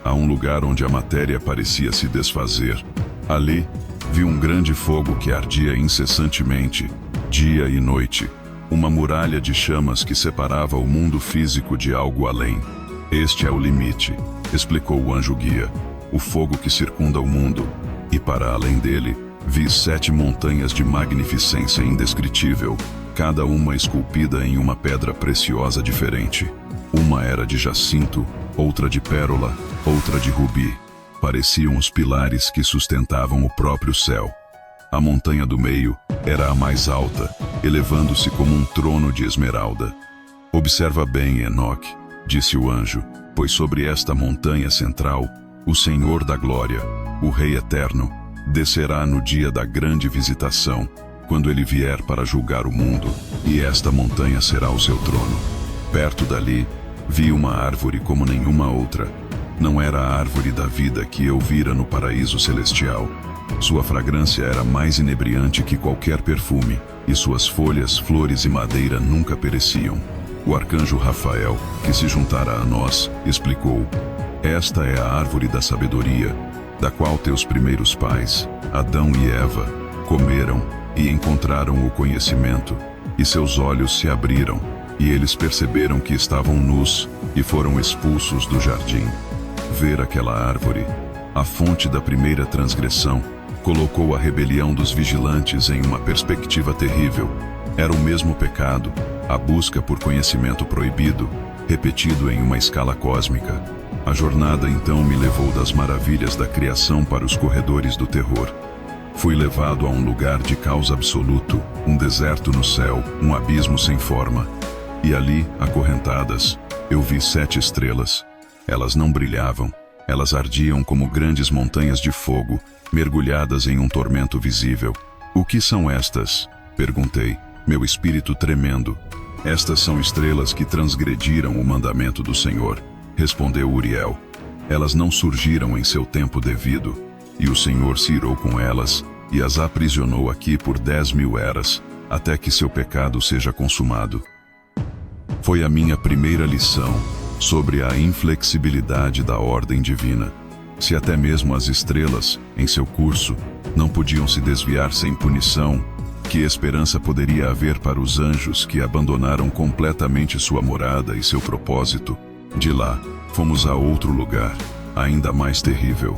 a um lugar onde a matéria parecia se desfazer. Ali, vi um grande fogo que ardia incessantemente, dia e noite. Uma muralha de chamas que separava o mundo físico de algo além. Este é o limite, explicou o anjo-guia, o fogo que circunda o mundo. E para além dele, vi 7 montanhas de magnificência indescritível, cada uma esculpida em uma pedra preciosa diferente. Uma era de jacinto, outra de pérola, outra de rubi. Pareciam os pilares que sustentavam o próprio céu. A montanha do meio era a mais alta, elevando-se como um trono de esmeralda. Observa bem, Enoque, disse o anjo, pois sobre esta montanha central, o Senhor da Glória, o Rei Eterno, descerá no dia da grande visitação, quando ele vier para julgar o mundo, e esta montanha será o seu trono. Perto dali, vi uma árvore como nenhuma outra. Não era a árvore da vida que eu vira no paraíso celestial. Sua fragrância era mais inebriante que qualquer perfume, e suas folhas, flores e madeira nunca pereciam. O arcanjo Rafael, que se juntara a nós, explicou: esta é a árvore da sabedoria, da qual teus primeiros pais, Adão e Eva, comeram e encontraram o conhecimento, e seus olhos se abriram, e eles perceberam que estavam nus, e foram expulsos do jardim. Ver aquela árvore, a fonte da primeira transgressão, colocou a rebelião dos vigilantes em uma perspectiva terrível. Era o mesmo pecado, a busca por conhecimento proibido, repetido em uma escala cósmica. A jornada então me levou das maravilhas da criação para os corredores do terror. Fui levado a um lugar de caos absoluto, um deserto no céu, um abismo sem forma. E ali, acorrentadas, eu vi 7 estrelas. Elas não brilhavam, elas ardiam como grandes montanhas de fogo, mergulhadas em um tormento visível. O que são estas? Perguntei, meu espírito tremendo. Estas são estrelas que transgrediram o mandamento do Senhor, respondeu Uriel. Elas não surgiram em seu tempo devido, e o Senhor se irou com elas e as aprisionou aqui por 10.000 eras, até que seu pecado seja consumado. Foi a minha primeira lição sobre a inflexibilidade da ordem divina. Se até mesmo as estrelas, em seu curso, não podiam se desviar sem punição, que esperança poderia haver para os anjos que abandonaram completamente sua morada e seu propósito? De lá, fomos a outro lugar, ainda mais terrível.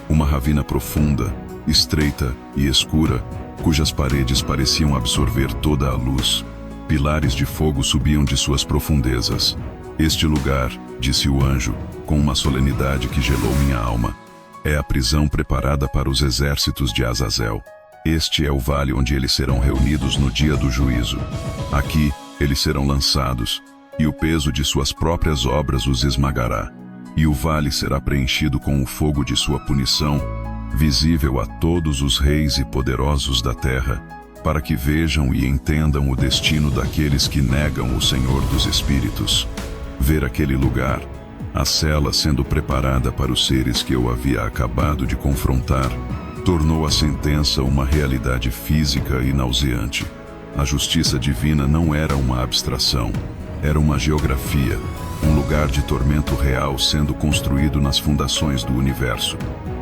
Uma ravina profunda, estreita e escura, cujas paredes pareciam absorver toda a luz. Pilares de fogo subiam de suas profundezas. Este lugar, disse o anjo, com uma solenidade que gelou minha alma, é a prisão preparada para os exércitos de Azazel. Este é o vale onde eles serão reunidos no dia do juízo. Aqui, eles serão lançados, e o peso de suas próprias obras os esmagará. E o vale será preenchido com o fogo de sua punição, visível a todos os reis e poderosos da terra, para que vejam e entendam o destino daqueles que negam o Senhor dos Espíritos. Ver aquele lugar, a cela sendo preparada para os seres que eu havia acabado de confrontar, tornou a sentença uma realidade física e nauseante. A justiça divina não era uma abstração, era uma geografia, um lugar de tormento real sendo construído nas fundações do universo.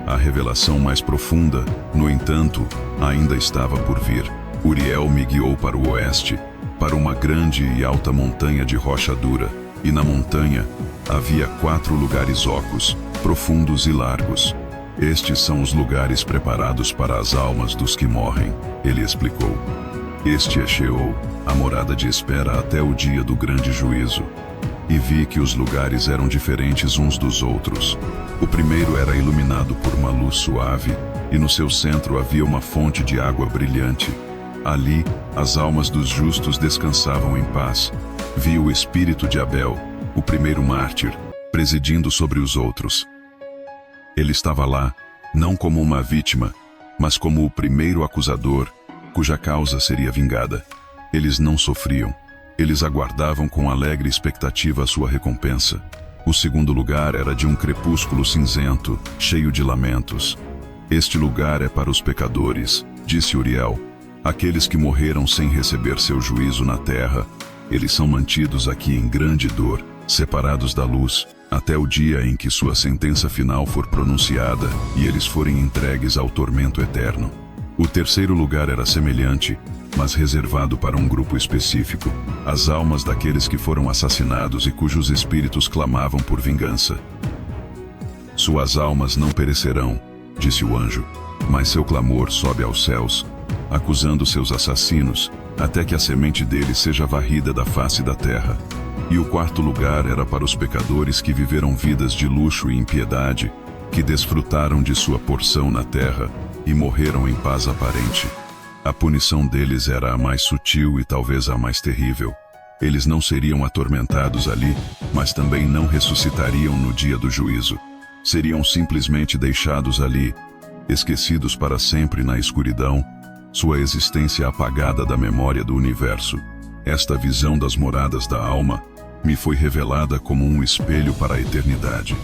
A revelação mais profunda, no entanto, ainda estava por vir. Uriel me guiou para o oeste, para uma grande e alta montanha de rocha dura, e na montanha havia 4 lugares ocos, profundos e largos. Estes são os lugares preparados para as almas dos que morrem, ele explicou. Este é Sheol, a morada de espera até o dia do grande juízo. E vi que os lugares eram diferentes uns dos outros. O primeiro era iluminado por uma luz suave, e no seu centro havia uma fonte de água brilhante. Ali, as almas dos justos descansavam em paz. Vi o espírito de Abel, o primeiro mártir, presidindo sobre os outros. Ele estava lá, não como uma vítima, mas como o primeiro acusador, cuja causa seria vingada. Eles não sofriam. Eles aguardavam com alegre expectativa a sua recompensa. O segundo lugar era de um crepúsculo cinzento, cheio de lamentos. Este lugar é para os pecadores, disse Uriel, aqueles que morreram sem receber seu juízo na terra. Eles são mantidos aqui em grande dor, separados da luz, até o dia em que sua sentença final for pronunciada e eles forem entregues ao tormento eterno. O terceiro lugar era semelhante, mas reservado para um grupo específico, as almas daqueles que foram assassinados e cujos espíritos clamavam por vingança. Suas almas não perecerão, disse o anjo, mas seu clamor sobe aos céus, acusando seus assassinos, até que a semente deles seja varrida da face da terra. E o quarto lugar era para os pecadores que viveram vidas de luxo e impiedade, que desfrutaram de sua porção na terra e morreram em paz aparente. A punição deles era a mais sutil e talvez a mais terrível. Eles não seriam atormentados ali, mas também não ressuscitariam no dia do juízo. Seriam simplesmente deixados ali, esquecidos para sempre na escuridão, sua existência apagada da memória do universo. Esta visão das moradas da alma me foi revelada como um espelho para a eternidade.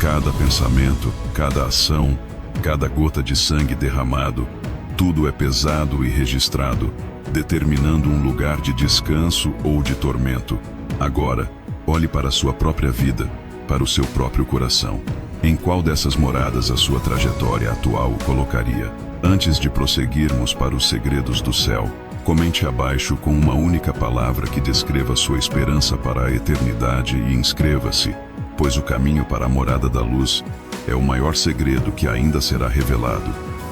Cada pensamento, cada ação, cada gota de sangue derramado, tudo é pesado e registrado, determinando um lugar de descanso ou de tormento. Agora, olhe para a sua própria vida, para o seu próprio coração. Em qual dessas moradas a sua trajetória atual o colocaria? Antes de prosseguirmos para os segredos do céu, comente abaixo com uma única palavra que descreva sua esperança para a eternidade e inscreva-se, pois o caminho para a morada da luz é o maior segredo que ainda será revelado.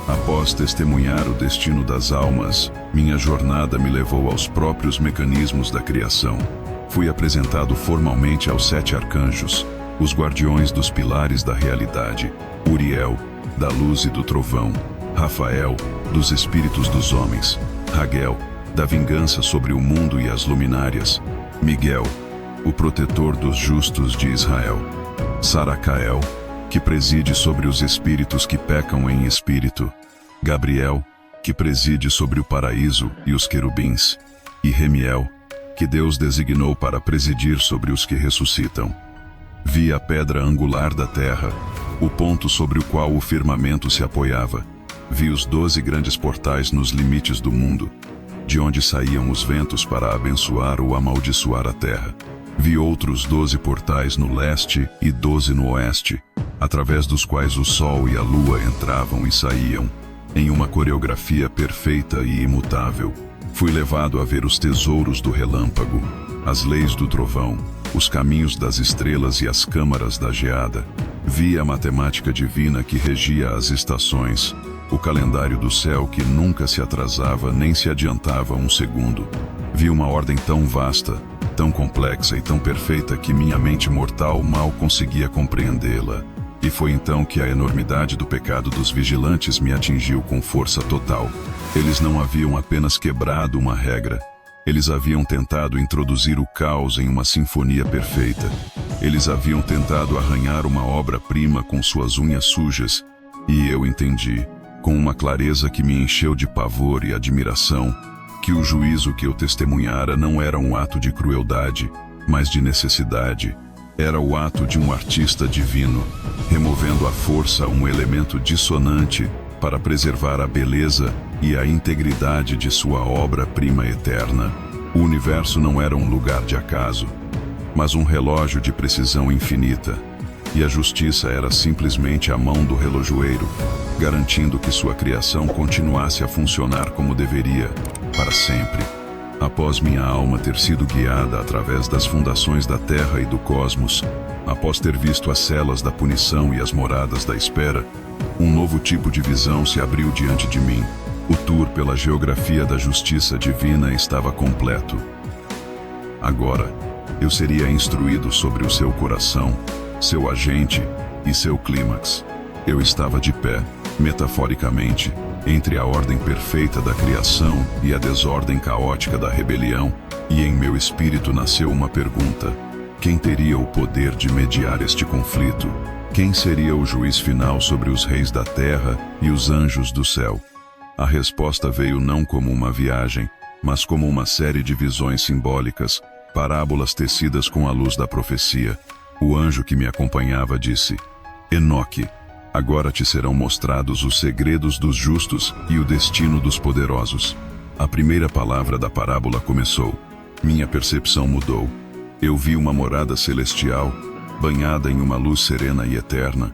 Após testemunhar o destino das almas, minha jornada me levou aos próprios mecanismos da criação. Fui apresentado formalmente aos 7 arcanjos, os guardiões dos pilares da realidade: Uriel, da luz e do trovão; Rafael, dos espíritos dos homens; Raguel, da vingança sobre o mundo e as luminárias; Miguel, o protetor dos justos de Israel; Saracael, que preside sobre os espíritos que pecam em espírito; Gabriel, que preside sobre o paraíso e os querubins; e Remiel, que Deus designou para presidir sobre os que ressuscitam. Vi a pedra angular da terra, o ponto sobre o qual o firmamento se apoiava. Vi os 12 grandes portais nos limites do mundo, de onde saíam os ventos para abençoar ou amaldiçoar a terra. Vi outros 12 portais no leste e 12 no oeste, através dos quais o sol e a lua entravam e saíam, em uma coreografia perfeita e imutável. Fui levado a ver os tesouros do relâmpago, as leis do trovão, os caminhos das estrelas e as câmaras da geada. Vi a matemática divina que regia as estações, o calendário do céu que nunca se atrasava nem se adiantava um segundo. Vi uma ordem tão vasta, tão complexa e tão perfeita que minha mente mortal mal conseguia compreendê-la. E foi então que a enormidade do pecado dos vigilantes me atingiu com força total. Eles não haviam apenas quebrado uma regra, eles haviam tentado introduzir o caos em uma sinfonia perfeita. Eles haviam tentado arranhar uma obra-prima com suas unhas sujas, E eu entendi, com uma clareza que me encheu de pavor e admiração, que o juízo que eu testemunhara não era um ato de crueldade, mas de necessidade. Era o ato de um artista divino, removendo à força um elemento dissonante para preservar a beleza e a integridade de sua obra-prima eterna. O universo não era um lugar de acaso, mas um relógio de precisão infinita, e a justiça era simplesmente a mão do relojoeiro, garantindo que sua criação continuasse a funcionar como deveria, para sempre. Após minha alma ter sido guiada através das fundações da Terra e do cosmos, após ter visto as celas da punição e as moradas da espera, um novo tipo de visão se abriu diante de mim. O tour pela geografia da justiça divina estava completo. Agora, eu seria instruído sobre o seu coração, seu agente e seu clímax. Eu estava de pé, metaforicamente, entre a ordem perfeita da criação e a desordem caótica da rebelião, e em meu espírito nasceu uma pergunta: quem teria o poder de mediar este conflito? Quem seria o juiz final sobre os reis da terra e os anjos do céu? A resposta veio não como uma viagem, mas como uma série de visões simbólicas, parábolas tecidas com a luz da profecia. O anjo que me acompanhava disse: Enoque, agora te serão mostrados os segredos dos justos e o destino dos poderosos. A primeira palavra da parábola começou. Minha percepção mudou. Eu vi uma morada celestial, banhada em uma luz serena e eterna.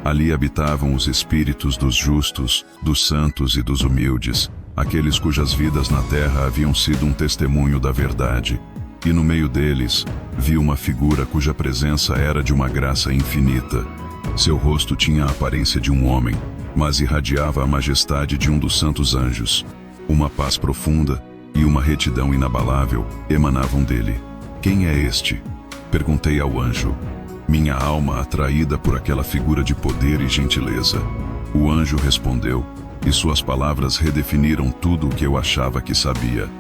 Ali habitavam os espíritos dos justos, dos santos e dos humildes, aqueles cujas vidas na terra haviam sido um testemunho da verdade. E no meio deles, vi uma figura cuja presença era de uma graça infinita. Seu rosto tinha a aparência de um homem, mas irradiava a majestade de um dos santos anjos. Uma paz profunda e uma retidão inabalável emanavam dele. Quem é este? Perguntei ao anjo, minha alma atraída por aquela figura de poder e gentileza. O anjo respondeu, e suas palavras redefiniram tudo o que eu achava que sabia.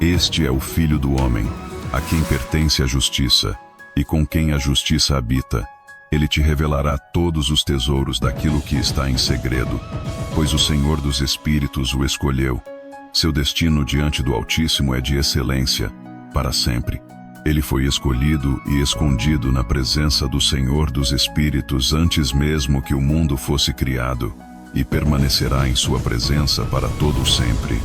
Este é o Filho do Homem, a quem pertence a justiça, e com quem a justiça habita. Ele te revelará todos os tesouros daquilo que está em segredo, pois o Senhor dos Espíritos o escolheu. Seu destino diante do Altíssimo é de excelência, para sempre. Ele foi escolhido e escondido na presença do Senhor dos Espíritos antes mesmo que o mundo fosse criado, e permanecerá em sua presença para todo sempre.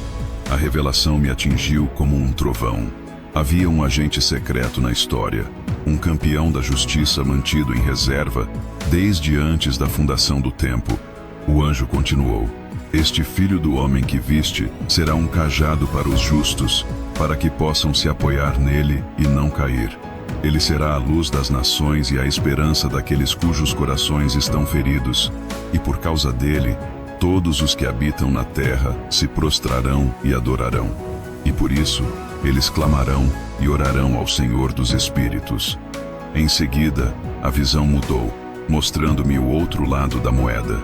A revelação me atingiu como um trovão. Havia um agente secreto na história, um campeão da justiça mantido em reserva desde antes da fundação do tempo. O anjo continuou: este Filho do Homem que viste será um cajado para os justos, para que possam se apoiar nele e não cair. Ele será a luz das nações e a esperança daqueles cujos corações estão feridos, e por causa dele, todos os que habitam na terra se prostrarão e adorarão. E por isso, eles clamarão e orarão ao Senhor dos Espíritos. Em seguida, a visão mudou, mostrando-me o outro lado da moeda.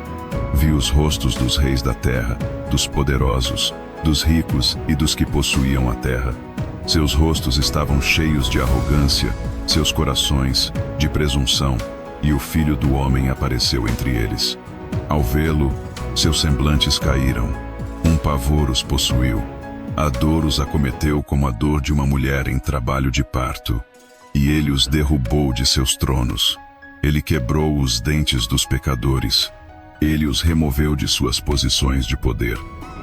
Vi os rostos dos reis da terra, dos poderosos, dos ricos e dos que possuíam a terra. Seus rostos estavam cheios de arrogância, seus corações de presunção, e o Filho do Homem apareceu entre eles. Ao vê-lo, seus semblantes caíram. Um pavor os possuiu. A dor os acometeu como a dor de uma mulher em trabalho de parto, e ele os derrubou de seus tronos. Ele quebrou os dentes dos pecadores. Ele os removeu de suas posições de poder,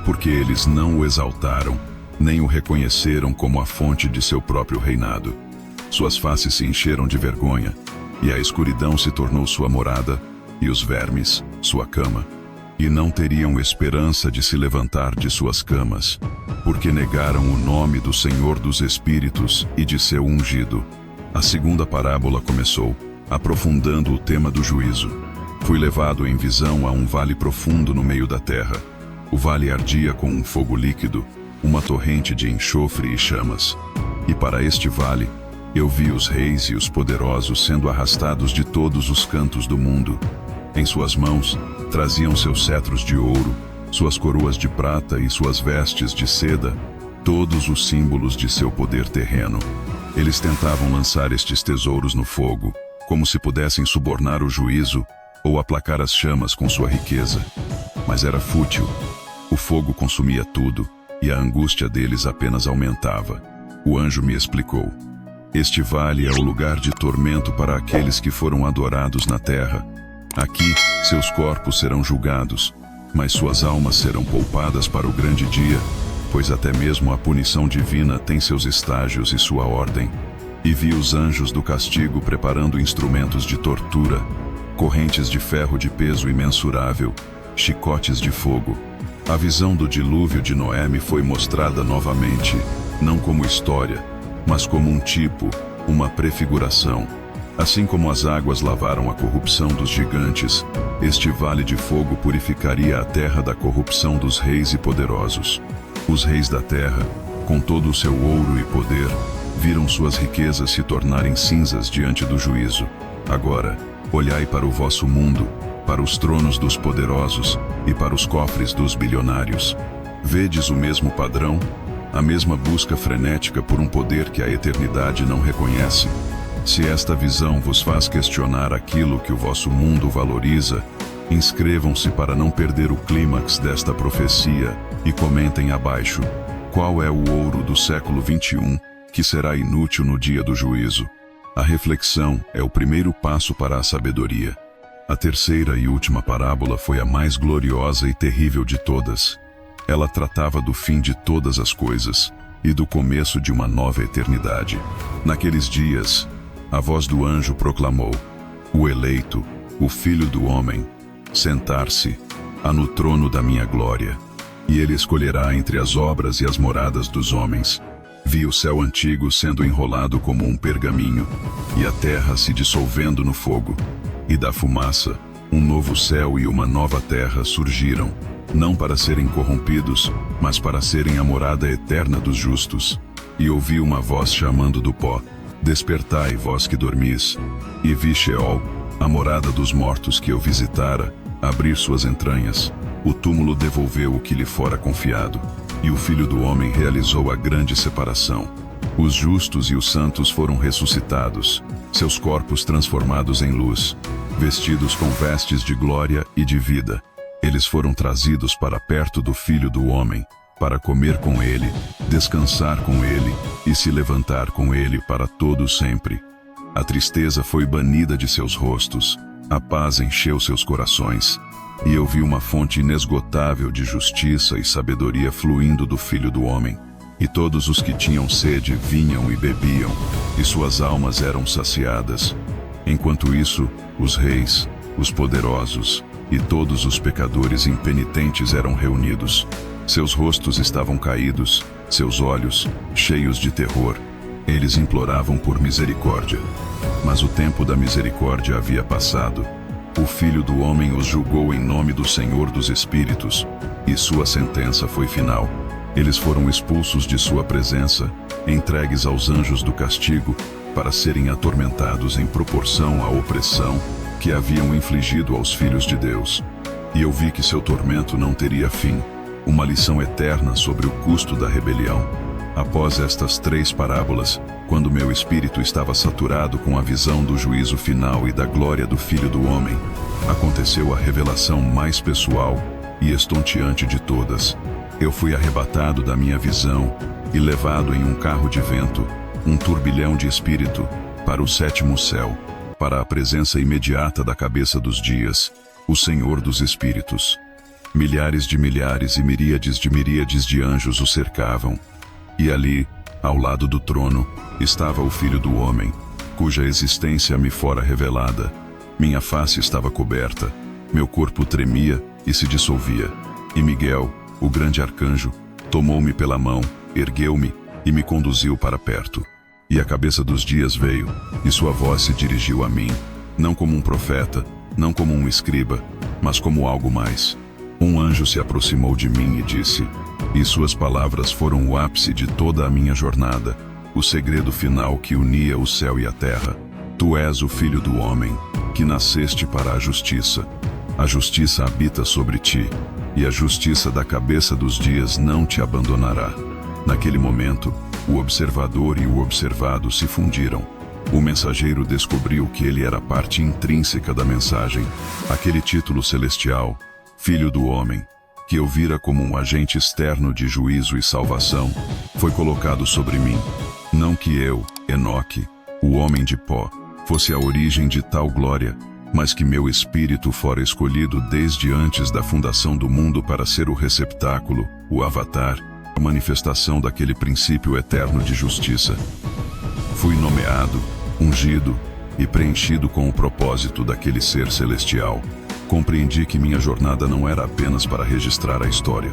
porque eles não o exaltaram, nem o reconheceram como a fonte de seu próprio reinado. Suas faces se encheram de vergonha, e a escuridão se tornou sua morada, e os vermes, sua cama. E não teriam esperança de se levantar de suas camas, porque negaram o nome do Senhor dos Espíritos e de seu ungido. A segunda parábola começou, aprofundando o tema do juízo. Fui levado em visão a um vale profundo no meio da terra. O vale ardia com um fogo líquido, uma torrente de enxofre e chamas. E para este vale, eu vi os reis e os poderosos sendo arrastados de todos os cantos do mundo. Em suas mãos, traziam seus cetros de ouro, suas coroas de prata e suas vestes de seda, todos os símbolos de seu poder terreno. Eles tentavam lançar estes tesouros no fogo, como se pudessem subornar o juízo ou aplacar as chamas com sua riqueza. Mas era fútil. O fogo consumia tudo, e a angústia deles apenas aumentava. O anjo me explicou: este vale é o lugar de tormento para aqueles que foram adorados na terra. Aqui, seus corpos serão julgados, mas suas almas serão poupadas para o grande dia, pois até mesmo a punição divina tem seus estágios e sua ordem. E vi os anjos do castigo preparando instrumentos de tortura, correntes de ferro de peso imensurável, chicotes de fogo. A visão do dilúvio de Noé me foi mostrada novamente, não como história, mas como um tipo, uma prefiguração. Assim como as águas lavaram a corrupção dos gigantes, este vale de fogo purificaria a terra da corrupção dos reis e poderosos. Os reis da terra, com todo o seu ouro e poder, viram suas riquezas se tornarem cinzas diante do juízo. Agora, olhai para o vosso mundo, para os tronos dos poderosos e para os cofres dos bilionários. Vedes o mesmo padrão, a mesma busca frenética por um poder que a eternidade não reconhece. Se esta visão vos faz questionar aquilo que o vosso mundo valoriza, inscrevam-se para não perder o clímax desta profecia e comentem abaixo: qual é o ouro do século 21 que será inútil no dia do juízo? A reflexão é o primeiro passo para a sabedoria. A terceira e última parábola foi a mais gloriosa e terrível de todas. Ela tratava do fim de todas as coisas e do começo de uma nova eternidade. Naqueles dias, a voz do anjo proclamou: o eleito, o Filho do Homem, sentar-se há no trono da minha glória, e ele escolherá entre as obras e as moradas dos homens. Vi o céu antigo sendo enrolado como um pergaminho, e a terra se dissolvendo no fogo. E da fumaça, um novo céu e uma nova terra surgiram, não para serem corrompidos, mas para serem a morada eterna dos justos. E ouvi uma voz chamando do pó: despertai, vós que dormis. E vi Sheol, a morada dos mortos que eu visitara, abrir suas entranhas. O túmulo devolveu o que lhe fora confiado, e o Filho do Homem realizou a grande separação. Os justos e os santos foram ressuscitados, seus corpos transformados em luz, vestidos com vestes de glória e de vida. Eles foram trazidos para perto do Filho do Homem, para comer com ele, descansar com ele e se levantar com ele para todo sempre. A tristeza foi banida de seus rostos, a paz encheu seus corações, e eu vi uma fonte inesgotável de justiça e sabedoria fluindo do Filho do Homem. E todos os que tinham sede vinham e bebiam, e suas almas eram saciadas. Enquanto isso, os reis, os poderosos e todos os pecadores impenitentes eram reunidos. Seus rostos estavam caídos, seus olhos cheios de terror. Eles imploravam por misericórdia. Mas o tempo da misericórdia havia passado. O Filho do Homem os julgou em nome do Senhor dos Espíritos, e sua sentença foi final. Eles foram expulsos de sua presença, entregues aos anjos do castigo, para serem atormentados em proporção à opressão que haviam infligido aos filhos de Deus. E eu vi que seu tormento não teria fim, uma lição eterna sobre o custo da rebelião. Após estas 3 parábolas, quando meu espírito estava saturado com a visão do juízo final e da glória do Filho do Homem, aconteceu a revelação mais pessoal e estonteante de todas. Eu fui arrebatado da minha visão e levado em um carro de vento, um turbilhão de espírito, para o 7º céu, para a presença imediata da cabeça dos dias, o Senhor dos Espíritos. Milhares de milhares e miríades de anjos o cercavam. E ali, ao lado do trono, estava o Filho do Homem, cuja existência me fora revelada. Minha face estava coberta, meu corpo tremia e se dissolvia. E Miguel, o grande arcanjo, tomou-me pela mão, ergueu-me e me conduziu para perto. E a cabeça dos dias veio, e sua voz se dirigiu a mim, não como um profeta, não como um escriba, mas como algo mais. Um anjo se aproximou de mim e disse, e suas palavras foram o ápice de toda a minha jornada, o segredo final que unia o céu e a terra. Tu és o Filho do Homem, que nasceste para a justiça. A justiça habita sobre ti, e a justiça da cabeça dos dias não te abandonará. Naquele momento, o observador e o observado se fundiram. O mensageiro descobriu que ele era parte intrínseca da mensagem. Aquele título celestial, Filho do Homem, que eu vira como um agente externo de juízo e salvação, foi colocado sobre mim. Não que eu, Enoque, o homem de pó, fosse a origem de tal glória, mas que meu espírito fora escolhido desde antes da fundação do mundo para ser o receptáculo, o avatar, a manifestação daquele princípio eterno de justiça. Fui nomeado, ungido e preenchido com o propósito daquele ser celestial. Compreendi que minha jornada não era apenas para registrar a história,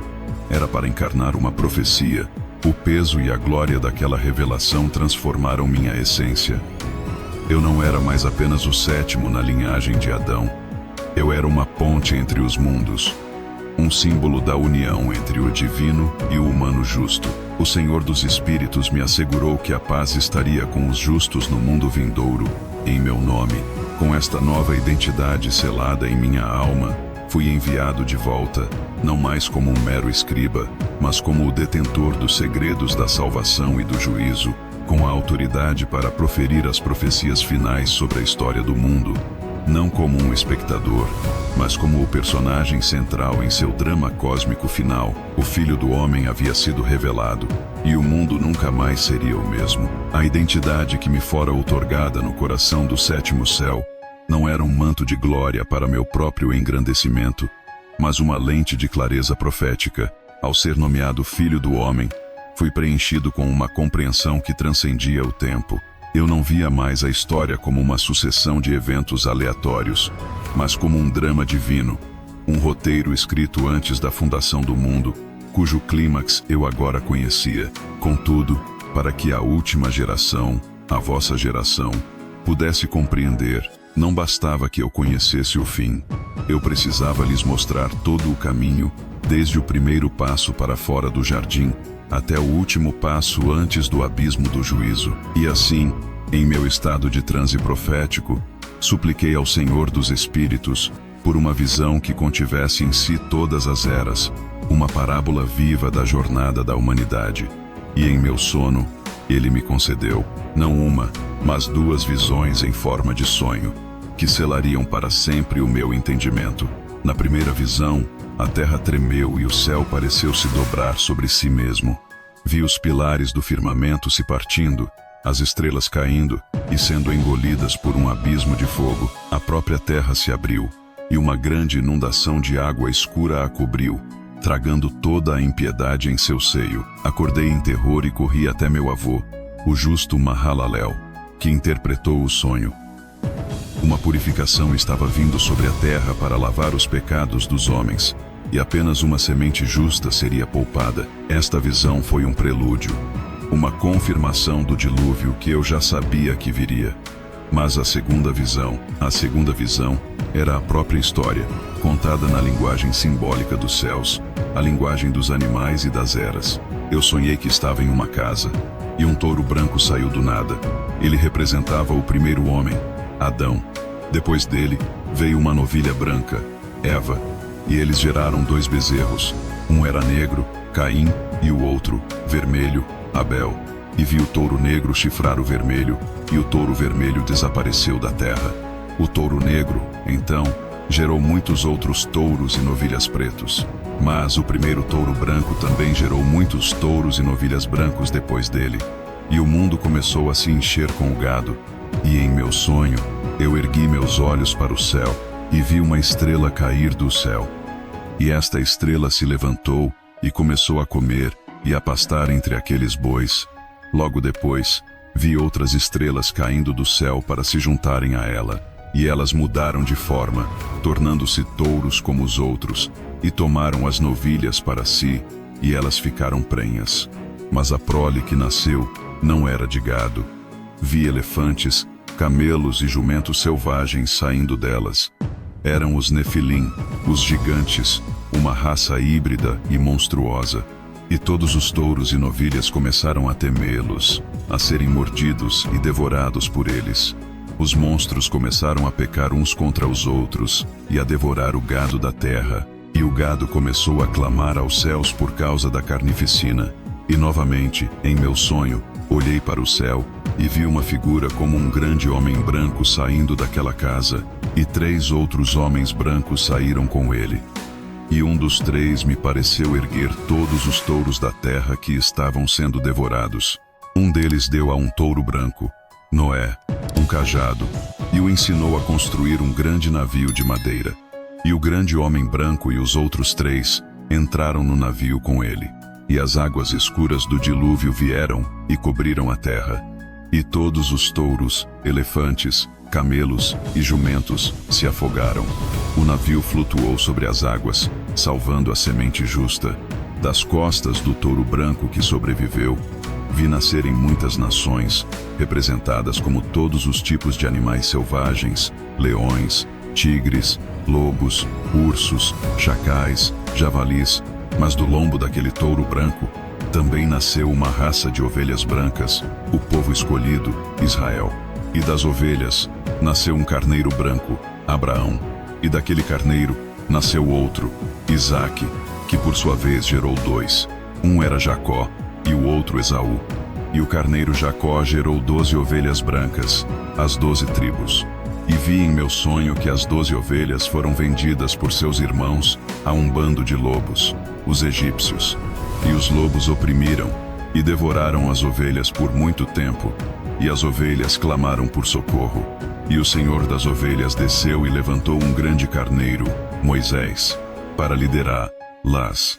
era para encarnar uma profecia. O peso e a glória daquela revelação transformaram minha essência. Eu não era mais apenas o sétimo na linhagem de Adão. Eu era uma ponte entre os mundos, um símbolo da união entre o divino e o humano justo. O Senhor dos Espíritos me assegurou que a paz estaria com os justos no mundo vindouro, em meu nome. Com esta nova identidade selada em minha alma, fui enviado de volta, não mais como um mero escriba, mas como o detentor dos segredos da salvação e do juízo, com a autoridade para proferir as profecias finais sobre a história do mundo, não como um espectador, mas como o personagem central em seu drama cósmico final. O Filho do Homem havia sido revelado, e o mundo nunca mais seria o mesmo. A identidade que me fora outorgada no coração do sétimo céu não era um manto de glória para meu próprio engrandecimento, mas uma lente de clareza profética. Ao ser nomeado Filho do Homem, fui preenchido com uma compreensão que transcendia o tempo. Eu não via mais a história como uma sucessão de eventos aleatórios, mas como um drama divino, um roteiro escrito antes da fundação do mundo, cujo clímax eu agora conhecia. Contudo, para que a última geração, a vossa geração, pudesse compreender, não bastava que eu conhecesse o fim. Eu precisava lhes mostrar todo o caminho, desde o primeiro passo para fora do jardim, até o último passo antes do abismo do juízo. E assim, em meu estado de transe profético, supliquei ao Senhor dos Espíritos por uma visão que contivesse em si todas as eras, uma parábola viva da jornada da humanidade. E em meu sono, ele me concedeu, não uma, mas duas visões em forma de sonho, que selariam para sempre o meu entendimento. Na primeira visão, a terra tremeu e o céu pareceu se dobrar sobre si mesmo. Vi os pilares do firmamento se partindo, as estrelas caindo e sendo engolidas por um abismo de fogo. A própria terra se abriu, e uma grande inundação de água escura a cobriu, tragando toda a impiedade em seu seio. Acordei em terror e corri até meu avô, o justo Mahalalel, que interpretou o sonho. Uma purificação estava vindo sobre a terra para lavar os pecados dos homens, e apenas uma semente justa seria poupada. Esta visão foi um prelúdio, uma confirmação do dilúvio que eu já sabia que viria. Mas a segunda visão era a própria história, contada na linguagem simbólica dos céus, a linguagem dos animais e das eras. Eu sonhei que estava em uma casa, e um touro branco saiu do nada. Ele representava o primeiro homem, Adão. Depois dele, veio uma novilha branca, Eva, e eles geraram dois bezerros. Um era negro, Caim, e o outro, vermelho, Abel. E vi o touro negro chifrar o vermelho, e o touro vermelho desapareceu da terra. O touro negro, então, gerou muitos outros touros e novilhas pretos. Mas o primeiro touro branco também gerou muitos touros e novilhas brancos depois dele. E o mundo começou a se encher com o gado. E em meu sonho, eu ergui meus olhos para o céu, e vi uma estrela cair do céu. E esta estrela se levantou, e começou a comer, e a pastar entre aqueles bois. Logo depois, vi outras estrelas caindo do céu para se juntarem a ela, e elas mudaram de forma, tornando-se touros como os outros, e tomaram as novilhas para si, e elas ficaram prenhas. Mas a prole que nasceu não era de gado. Vi elefantes, camelos e jumentos selvagens saindo delas. Eram os Nefilim, os gigantes, uma raça híbrida e monstruosa. E todos os touros e novilhas começaram a temê-los, a serem mordidos e devorados por eles. Os monstros começaram a pecar uns contra os outros e a devorar o gado da terra. E o gado começou a clamar aos céus por causa da carnificina. E novamente, em meu sonho, olhei para o céu, e vi uma figura como um grande homem branco saindo daquela casa, e 3 outros homens brancos saíram com ele. E um dos 3 me pareceu erguer todos os touros da terra que estavam sendo devorados. Um deles deu a um touro branco, Noé, um cajado, e o ensinou a construir um grande navio de madeira. E o grande homem branco e os outros 3 entraram no navio com ele. E as águas escuras do dilúvio vieram e cobriram a terra. E todos os touros, elefantes, camelos e jumentos se afogaram. O navio flutuou sobre as águas, salvando a semente justa. Das costas do touro branco que sobreviveu, vi nascerem muitas nações, representadas como todos os tipos de animais selvagens, leões, tigres, lobos, ursos, chacais, javalis, mas do lombo daquele touro branco também nasceu uma raça de ovelhas brancas, o povo escolhido, Israel. E das ovelhas nasceu um carneiro branco, Abraão. E daquele carneiro nasceu outro, Isaque, que por sua vez gerou 2. Um era Jacó e o outro Esaú. E o carneiro Jacó gerou 12 ovelhas brancas, as 12 tribos. E vi em meu sonho que as 12 ovelhas foram vendidas por seus irmãos a um bando de lobos, os egípcios. E os lobos oprimiram e devoraram as ovelhas por muito tempo, e as ovelhas clamaram por socorro. E o Senhor das ovelhas desceu e levantou um grande carneiro, Moisés, para liderá-las.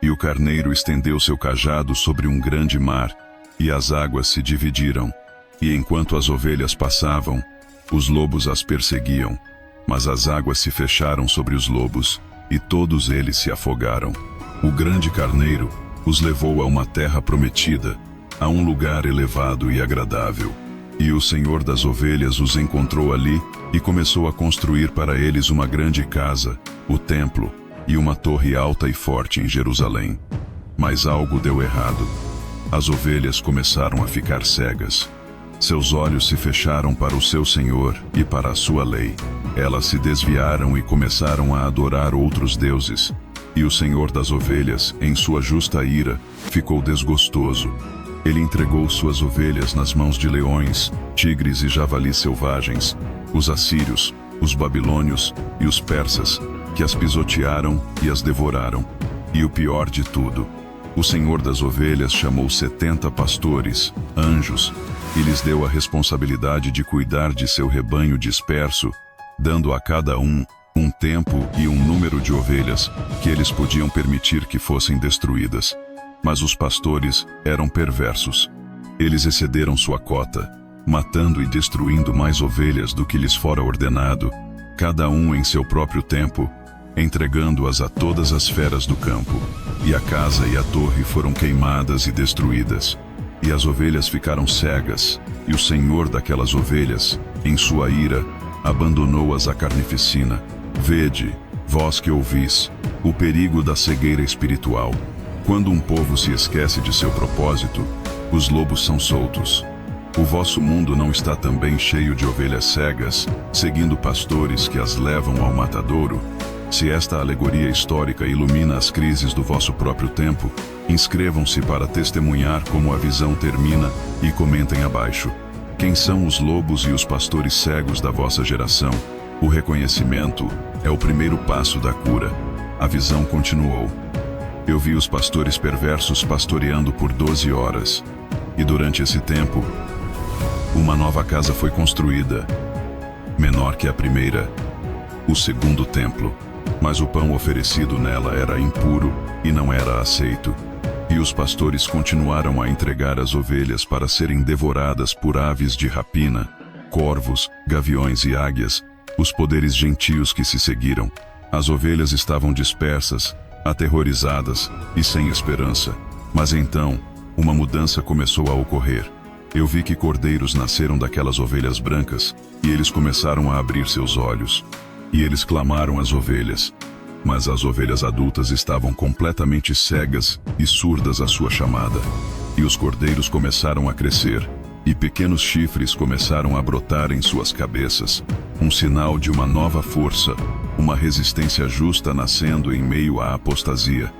E o carneiro estendeu seu cajado sobre um grande mar, e as águas se dividiram. E enquanto as ovelhas passavam, os lobos as perseguiam, mas as águas se fecharam sobre os lobos, e todos eles se afogaram. O grande carneiro os levou a uma terra prometida, a um lugar elevado e agradável. E o Senhor das ovelhas os encontrou ali e começou a construir para eles uma grande casa, o templo, e uma torre alta e forte em Jerusalém. Mas algo deu errado. As ovelhas começaram a ficar cegas. Seus olhos se fecharam para o seu Senhor e para a sua lei. Elas se desviaram e começaram a adorar outros deuses. E o Senhor das ovelhas, em sua justa ira, ficou desgostoso. Ele entregou suas ovelhas nas mãos de leões, tigres e javalis selvagens, os assírios, os babilônios e os persas, que as pisotearam e as devoraram. E o pior de tudo, o Senhor das ovelhas chamou 70 pastores, anjos, e lhes deu a responsabilidade de cuidar de seu rebanho disperso, dando a cada um tempo e um número de ovelhas que eles podiam permitir que fossem destruídas. Mas os pastores eram perversos. Eles excederam sua cota, matando e destruindo mais ovelhas do que lhes fora ordenado, cada um em seu próprio tempo, entregando-as a todas as feras do campo. E a casa e a torre foram queimadas e destruídas. E as ovelhas ficaram cegas, e o Senhor daquelas ovelhas, em sua ira, abandonou-as à carnificina. Vede, vós que ouvis, o perigo da cegueira espiritual. Quando um povo se esquece de seu propósito, os lobos são soltos. O vosso mundo não está também cheio de ovelhas cegas, seguindo pastores que as levam ao matadouro? Se esta alegoria histórica ilumina as crises do vosso próprio tempo, inscrevam-se para testemunhar como a visão termina e comentem abaixo. Quem são os lobos e os pastores cegos da vossa geração? O reconhecimento é o primeiro passo da cura. A visão continuou. Eu vi os pastores perversos pastoreando por 12 horas. E durante esse tempo, uma nova casa foi construída, menor que a primeira, o segundo templo. Mas o pão oferecido nela era impuro e não era aceito. E os pastores continuaram a entregar as ovelhas para serem devoradas por aves de rapina, corvos, gaviões e águias, os poderes gentios que se seguiram. As ovelhas estavam dispersas, aterrorizadas e sem esperança. Mas então, uma mudança começou a ocorrer. Eu vi que cordeiros nasceram daquelas ovelhas brancas, e eles começaram a abrir seus olhos. E eles clamaram às ovelhas. Mas as ovelhas adultas estavam completamente cegas e surdas à sua chamada. E os cordeiros começaram a crescer, e pequenos chifres começaram a brotar em suas cabeças, um sinal de uma nova força, uma resistência justa nascendo em meio à apostasia.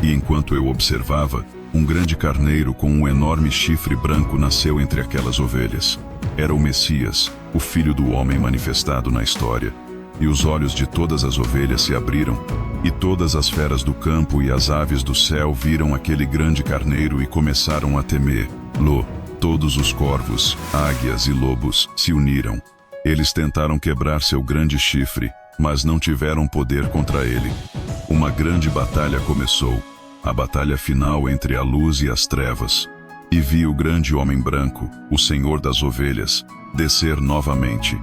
E enquanto eu observava, Um grande carneiro com um enorme chifre branco nasceu entre aquelas ovelhas. Era o Messias, o Filho do Homem manifestado na história. E os olhos de todas as ovelhas se abriram, e todas as feras do campo e as aves do céu viram aquele grande carneiro e começaram a temê-lo. Todos os corvos, águias e lobos se uniram. Eles tentaram quebrar seu grande chifre, mas não tiveram poder contra ele. Uma grande batalha começou, a batalha final entre a luz e as trevas. E vi o grande homem branco, o Senhor das ovelhas, descer novamente.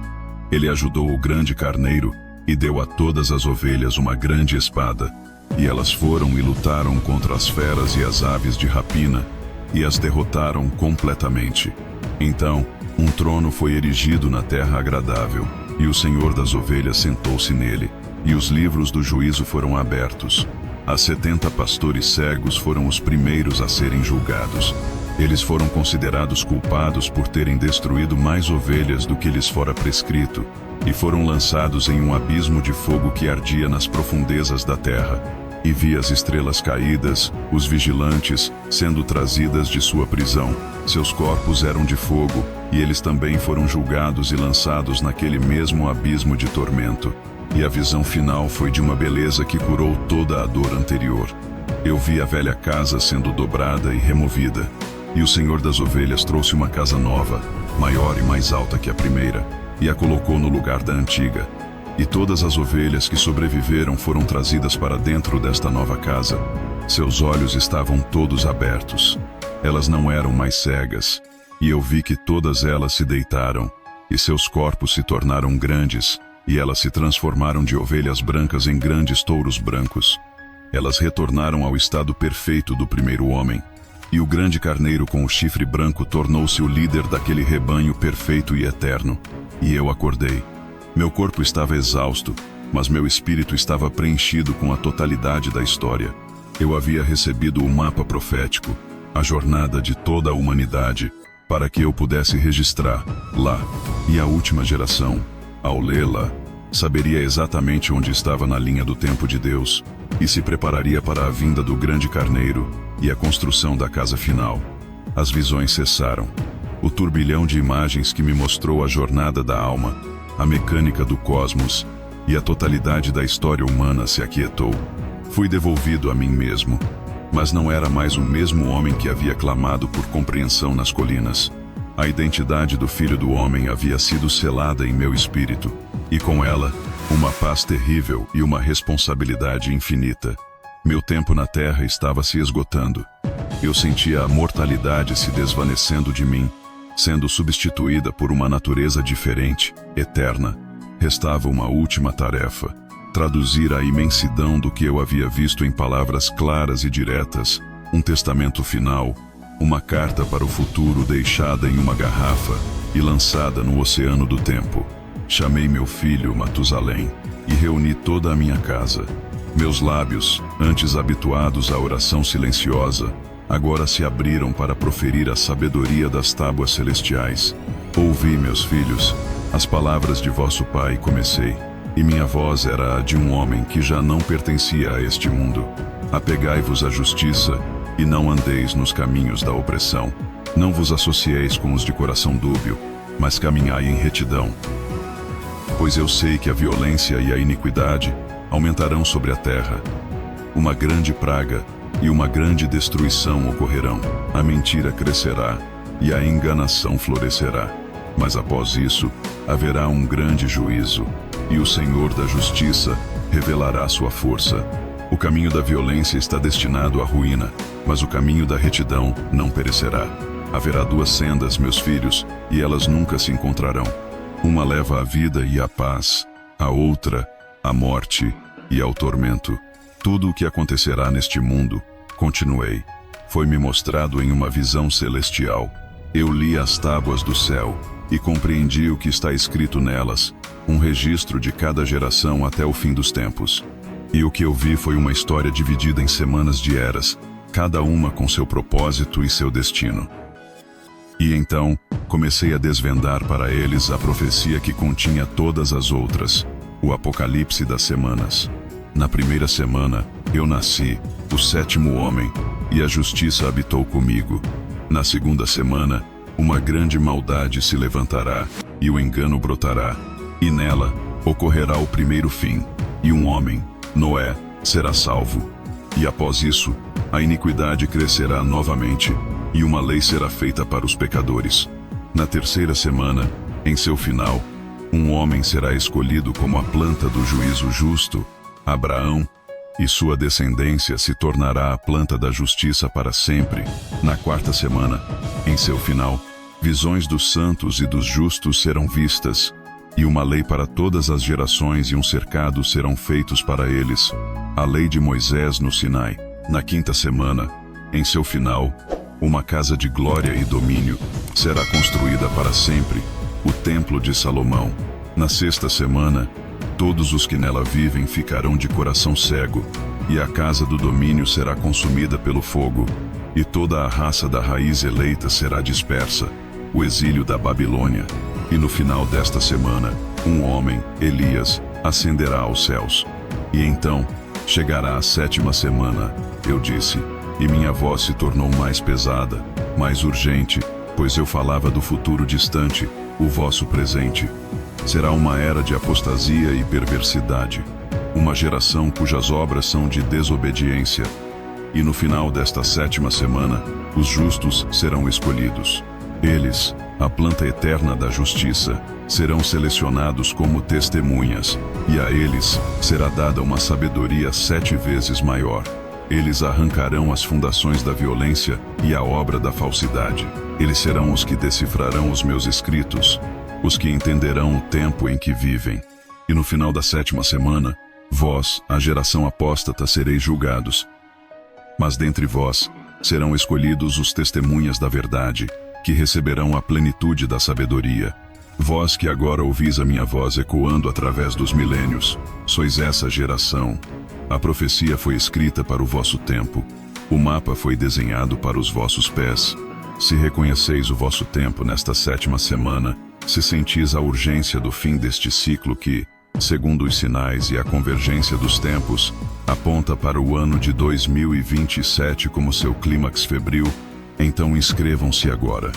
Ele ajudou o grande carneiro e deu a todas as ovelhas uma grande espada. E elas foram e lutaram contra as feras e as aves de rapina, e as derrotaram completamente. Então, um trono foi erigido na terra agradável, e o Senhor das ovelhas sentou-se nele, e os livros do juízo foram abertos. As 70 pastores cegos foram os primeiros a serem julgados. Eles foram considerados culpados por terem destruído mais ovelhas do que lhes fora prescrito, e foram lançados em um abismo de fogo que ardia nas profundezas da terra. E vi as estrelas caídas, os vigilantes, sendo trazidas de sua prisão. Seus corpos eram de fogo, e eles também foram julgados e lançados naquele mesmo abismo de tormento. E a visão final foi de uma beleza que curou toda a dor anterior. Eu vi a velha casa sendo dobrada e removida, e o Senhor das ovelhas trouxe uma casa nova, maior e mais alta que a primeira, e a colocou no lugar da antiga. E todas as ovelhas que sobreviveram foram trazidas para dentro desta nova casa. Seus olhos estavam todos abertos. Elas não eram mais cegas. E eu vi que todas elas se deitaram, e seus corpos se tornaram grandes, e elas se transformaram de ovelhas brancas em grandes touros brancos. Elas retornaram ao estado perfeito do primeiro homem. E o grande carneiro com o chifre branco tornou-se o líder daquele rebanho perfeito e eterno. E eu acordei. Meu corpo estava exausto, mas meu espírito estava preenchido com a totalidade da história. Eu havia recebido o mapa profético, a jornada de toda a humanidade, para que eu pudesse registrar lá. E a última geração, ao lê-la, saberia exatamente onde estava na linha do tempo de Deus e se prepararia para a vinda do grande carneiro e a construção da casa final. As visões cessaram. O turbilhão de imagens que me mostrou a jornada da alma, a mecânica do cosmos e a totalidade da história humana se aquietou. Fui devolvido a mim mesmo, mas não era mais o mesmo homem que havia clamado por compreensão nas colinas. A identidade do Filho do Homem havia sido selada em meu espírito, e com ela, uma paz terrível e uma responsabilidade infinita. Meu tempo na terra estava se esgotando. Eu sentia a mortalidade se desvanecendo de mim, sendo substituída por uma natureza diferente, eterna. Restava uma última tarefa: traduzir a imensidão do que eu havia visto em palavras claras e diretas, um testamento final, uma carta para o futuro deixada em uma garrafa e lançada no oceano do tempo. Chamei meu filho Matusalém e reuni toda a minha casa. Meus lábios, antes habituados à oração silenciosa, agora se abriram para proferir a sabedoria das tábuas celestiais. Ouvi, meus filhos, as palavras de vosso pai, comecei, e minha voz era a de um homem que já não pertencia a este mundo. Apegai-vos à justiça, e não andeis nos caminhos da opressão. Não vos associeis com os de coração dúbio, mas caminhai em retidão. Pois eu sei que a violência e a iniquidade aumentarão sobre a terra. Uma grande praga e uma grande destruição ocorrerão. A mentira crescerá e a enganação florescerá. Mas após isso, haverá um grande juízo, e o Senhor da Justiça revelará sua força. O caminho da violência está destinado à ruína, mas o caminho da retidão não perecerá. Haverá duas sendas, meus filhos, e elas nunca se encontrarão. Uma leva à vida e à paz, a outra, à morte e ao tormento. Tudo o que acontecerá neste mundo, continuei, foi-me mostrado em uma visão celestial. Eu li as tábuas do céu e compreendi o que está escrito nelas, um registro de cada geração até o fim dos tempos. E o que eu vi foi uma história dividida em semanas de eras, cada uma com seu propósito e seu destino. E então, comecei a desvendar para eles a profecia que continha todas as outras, o apocalipse das semanas. Na primeira semana, eu nasci, o sétimo homem, e a justiça habitou comigo. Na segunda semana, uma grande maldade se levantará, e o engano brotará, e nela ocorrerá o primeiro fim, e um homem, Noé, será salvo. E após isso, a iniquidade crescerá novamente, e uma lei será feita para os pecadores. Na terceira semana, em seu final, um homem será escolhido como a planta do juízo justo, Abraão, e sua descendência se tornará a planta da justiça para sempre. Na quarta semana, em seu final, visões dos santos e dos justos serão vistas, e uma lei para todas as gerações e um cercado serão feitos para eles, a lei de Moisés no Sinai. Na quinta semana, em seu final, uma casa de glória e domínio será construída para sempre, o Templo de Salomão. Na sexta semana, todos os que nela vivem ficarão de coração cego, e a casa do domínio será consumida pelo fogo, e toda a raça da raiz eleita será dispersa, o exílio da Babilônia. E no final desta semana, um homem, Elias, ascenderá aos céus. E então, chegará a sétima semana, eu disse, e minha voz se tornou mais pesada, mais urgente, pois eu falava do futuro distante, o vosso presente. Será uma era de apostasia e perversidade, uma geração cujas obras são de desobediência. E no final desta sétima semana, os justos serão escolhidos. Eles, a planta eterna da justiça, serão selecionados como testemunhas, e a eles será dada uma sabedoria 7 vezes maior. Eles arrancarão as fundações da violência e a obra da falsidade. Eles serão os que decifrarão os meus escritos, os que entenderão o tempo em que vivem. E no final da sétima semana, vós, a geração apóstata, sereis julgados. Mas dentre vós serão escolhidos os testemunhas da verdade, que receberão a plenitude da sabedoria. Vós que agora ouvis a minha voz ecoando através dos milênios, sois essa geração. A profecia foi escrita para o vosso tempo, o mapa foi desenhado para os vossos pés. Se reconheceis o vosso tempo nesta sétima semana, se sentis a urgência do fim deste ciclo que, segundo os sinais e a convergência dos tempos, aponta para o ano de 2027 como seu clímax febril, então inscrevam-se agora.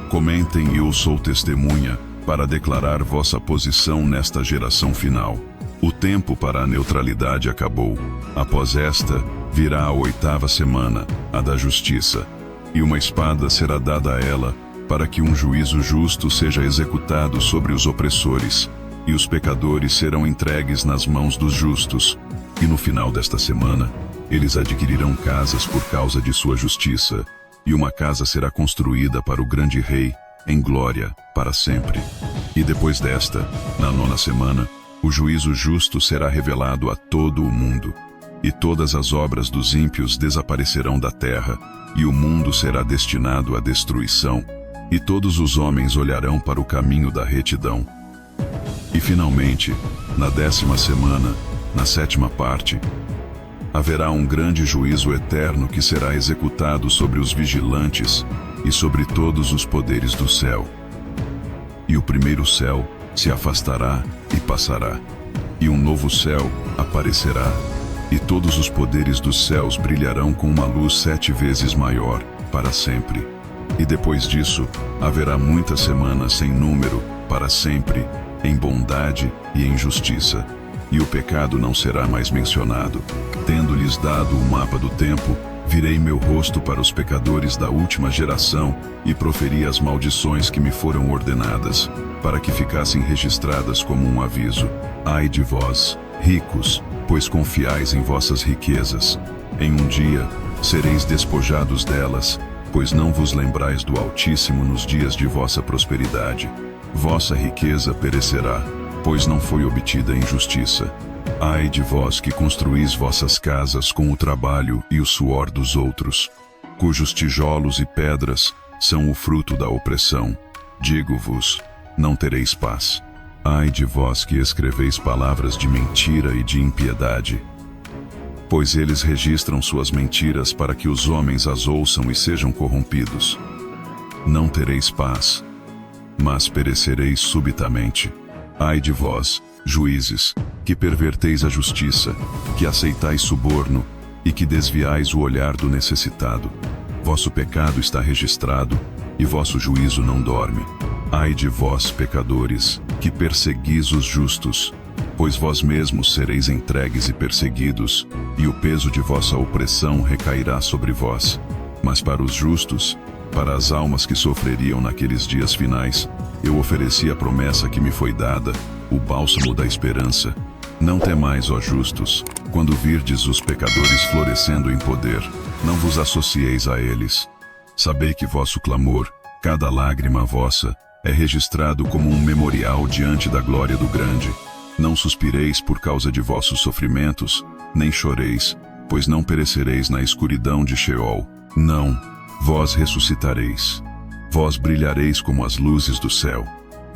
Comentem e eu sou testemunha para declarar vossa posição nesta geração final. O tempo para a neutralidade acabou. Após esta, virá a 8ª semana, a da justiça, e uma espada será dada a ela, para que um juízo justo seja executado sobre os opressores, e os pecadores serão entregues nas mãos dos justos. E no final desta semana, eles adquirirão casas por causa de sua justiça, e uma casa será construída para o grande rei, em glória, para sempre. E depois desta, na 9ª semana, o juízo justo será revelado a todo o mundo, e todas as obras dos ímpios desaparecerão da terra, e o mundo será destinado à destruição, e todos os homens olharão para o caminho da retidão. E finalmente, na 10ª semana, na 7ª parte, haverá um grande juízo eterno que será executado sobre os vigilantes e sobre todos os poderes do céu. E o primeiro céu se afastará e passará, e um novo céu aparecerá, e todos os poderes dos céus brilharão com uma luz 7 vezes maior, para sempre. E depois disso, haverá muitas semanas sem número, para sempre, em bondade e em justiça. E o pecado não será mais mencionado. Tendo-lhes dado o mapa do tempo, virei meu rosto para os pecadores da última geração e proferi as maldições que me foram ordenadas, para que ficassem registradas como um aviso. Ai de vós, ricos, pois confiais em vossas riquezas. Em um dia, sereis despojados delas, pois não vos lembrais do Altíssimo nos dias de vossa prosperidade. Vossa riqueza perecerá, pois não foi obtida em justiça. Ai de vós que construís vossas casas com o trabalho e o suor dos outros, cujos tijolos e pedras são o fruto da opressão. Digo-vos, não tereis paz. Ai de vós que escreveis palavras de mentira e de impiedade, pois eles registram suas mentiras para que os homens as ouçam e sejam corrompidos. Não tereis paz, mas perecereis subitamente. Ai de vós, juízes, que perverteis a justiça, que aceitais suborno, e que desviais o olhar do necessitado. Vosso pecado está registrado, e vosso juízo não dorme. Ai de vós, pecadores, que perseguis os justos, pois vós mesmos sereis entregues e perseguidos, e o peso de vossa opressão recairá sobre vós. Mas para os justos, para as almas que sofreriam naqueles dias finais, eu ofereci a promessa que me foi dada, o bálsamo da esperança. Não temais, ó justos, quando virdes os pecadores florescendo em poder, não vos associeis a eles. Sabei que vosso clamor, cada lágrima vossa, é registrado como um memorial diante da glória do Grande. Não suspireis por causa de vossos sofrimentos, nem choreis, pois não perecereis na escuridão de Sheol. Não, vós ressuscitareis. Vós brilhareis como as luzes do céu.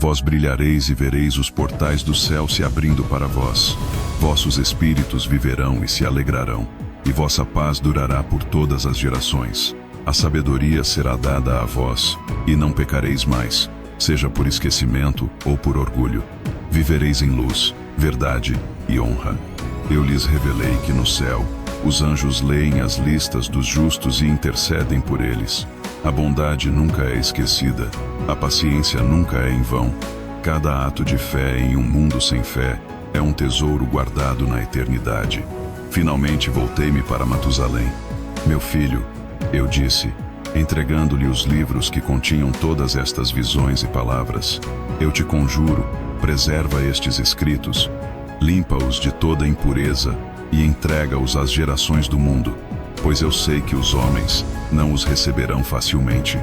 Vós brilhareis e vereis os portais do céu se abrindo para vós. Vossos espíritos viverão e se alegrarão, e vossa paz durará por todas as gerações. A sabedoria será dada a vós, e não pecareis mais, seja por esquecimento ou por orgulho. Vivereis em luz, verdade e honra. Eu lhes revelei que no céu, os anjos leem as listas dos justos e intercedem por eles. A bondade nunca é esquecida, a paciência nunca é em vão. Cada ato de fé em um mundo sem fé é um tesouro guardado na eternidade. Finalmente voltei-me para Matusalém. Meu filho, eu disse, entregando-lhe os livros que continham todas estas visões e palavras, eu te conjuro, preserva estes escritos, limpa-os de toda impureza e entrega-os às gerações do mundo, pois eu sei que os homens não os receberão facilmente.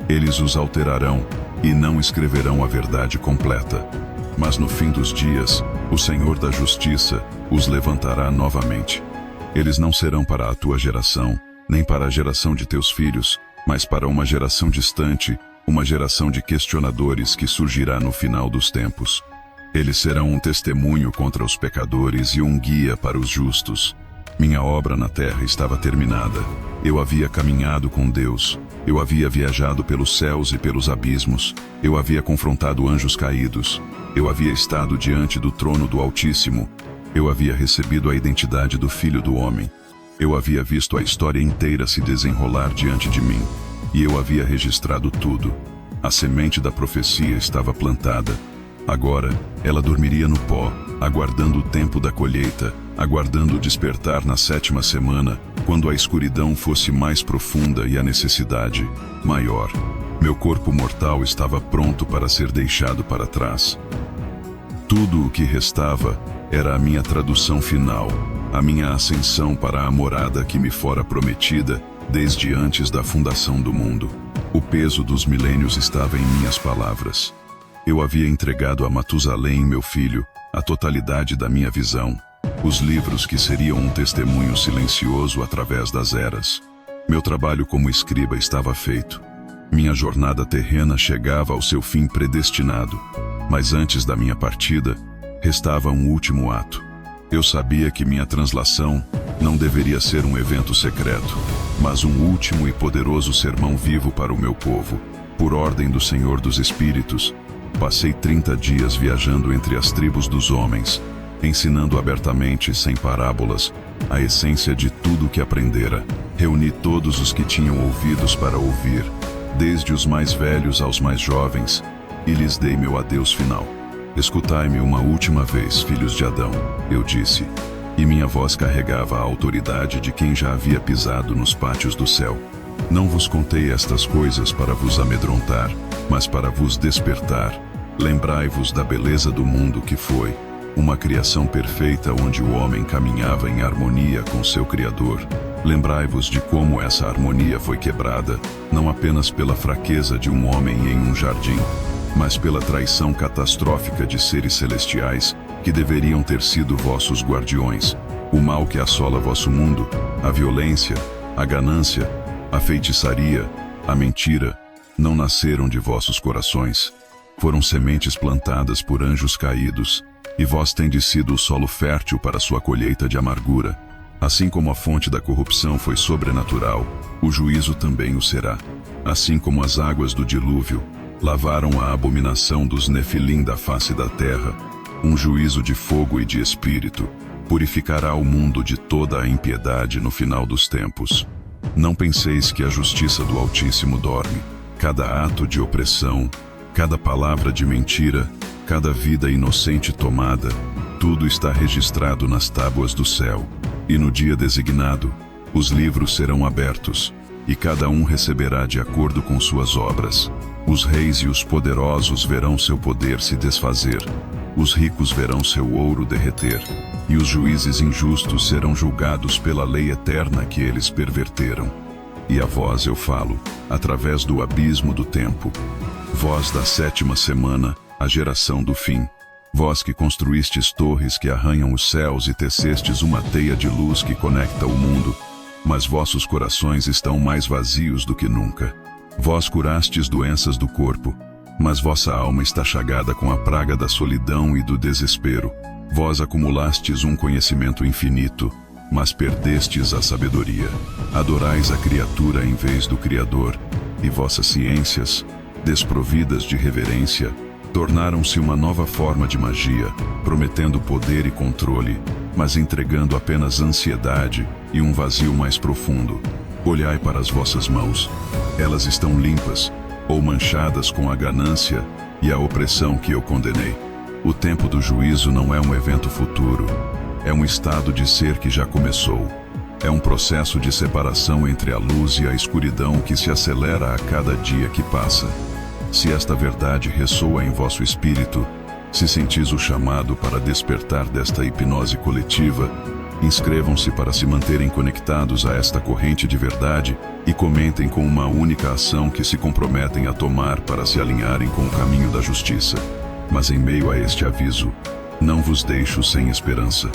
Eles os alterarão e não escreverão a verdade completa. Mas no fim dos dias, o Senhor da Justiça os levantará novamente. Eles não serão para a tua geração, nem para a geração de teus filhos, mas para uma geração distante, uma geração de questionadores que surgirá no final dos tempos. Eles serão um testemunho contra os pecadores e um guia para os justos. Minha obra na terra estava terminada. Eu havia caminhado com Deus. Eu havia viajado pelos céus e pelos abismos. Eu havia confrontado anjos caídos. Eu havia estado diante do trono do Altíssimo. Eu havia recebido a identidade do Filho do Homem. Eu havia visto a história inteira se desenrolar diante de mim. E eu havia registrado tudo. A semente da profecia estava plantada. Agora, ela dormiria no pó, aguardando o tempo da colheita, aguardando o despertar na 7ª semana, quando a escuridão fosse mais profunda e a necessidade maior. Meu corpo mortal estava pronto para ser deixado para trás. Tudo o que restava era a minha tradução final, a minha ascensão para a morada que me fora prometida desde antes da fundação do mundo. O peso dos milênios estava em minhas palavras. Eu havia entregado a Matusalém, meu filho, a totalidade da minha visão, os livros que seriam um testemunho silencioso através das eras. Meu trabalho como escriba estava feito. Minha jornada terrena chegava ao seu fim predestinado, mas antes da minha partida, restava um último ato. Eu sabia que minha translação não deveria ser um evento secreto, mas um último e poderoso sermão vivo para o meu povo. Por ordem do Senhor dos Espíritos, passei 30 dias viajando entre as tribos dos homens, ensinando abertamente, sem parábolas, a essência de tudo o que aprendera. Reuni todos os que tinham ouvidos para ouvir, desde os mais velhos aos mais jovens, e lhes dei meu adeus final. Escutai-me uma última vez, filhos de Adão, eu disse, e minha voz carregava a autoridade de quem já havia pisado nos pátios do céu. Não vos contei estas coisas para vos amedrontar, mas para vos despertar. Lembrai-vos da beleza do mundo que foi, uma criação perfeita onde o homem caminhava em harmonia com seu Criador. Lembrai-vos de como essa harmonia foi quebrada, não apenas pela fraqueza de um homem em um jardim, mas pela traição catastrófica de seres celestiais que deveriam ter sido vossos guardiões. O mal que assola vosso mundo, a violência, a ganância, a feitiçaria, a mentira, não nasceram de vossos corações. Foram sementes plantadas por anjos caídos, e vós tendes sido o solo fértil para sua colheita de amargura. Assim como a fonte da corrupção foi sobrenatural, o juízo também o será. Assim como as águas do dilúvio lavaram a abominação dos nefilim da face da terra, um juízo de fogo e de espírito, purificará o mundo de toda a impiedade no final dos tempos. Não penseis que a justiça do Altíssimo dorme. Cada ato de opressão, cada palavra de mentira, cada vida inocente tomada, tudo está registrado nas tábuas do céu. E no dia designado, os livros serão abertos, e cada um receberá de acordo com suas obras. Os reis e os poderosos verão seu poder se desfazer, os ricos verão seu ouro derreter, e os juízes injustos serão julgados pela lei eterna que eles perverteram. E a vós eu falo, através do abismo do tempo, vós da 7ª semana, a geração do fim, vós que construístes torres que arranham os céus e tecestes uma teia de luz que conecta o mundo, mas vossos corações estão mais vazios do que nunca. Vós curastes doenças do corpo, mas vossa alma está chagada com a praga da solidão e do desespero. Vós acumulastes um conhecimento infinito, mas perdestes a sabedoria. Adorais a criatura em vez do Criador, e vossas ciências, desprovidas de reverência, tornaram-se uma nova forma de magia, prometendo poder e controle, mas entregando apenas ansiedade e um vazio mais profundo. Olhai para as vossas mãos. Elas estão limpas, ou manchadas com a ganância e a opressão que eu condenei. O tempo do juízo não é um evento futuro, é um estado de ser que já começou. É um processo de separação entre a luz e a escuridão que se acelera a cada dia que passa. Se esta verdade ressoa em vosso espírito, se sentis o chamado para despertar desta hipnose coletiva, inscrevam-se para se manterem conectados a esta corrente de verdade e comentem com uma única ação que se comprometem a tomar para se alinharem com o caminho da justiça. Mas em meio a este aviso, não vos deixo sem esperança,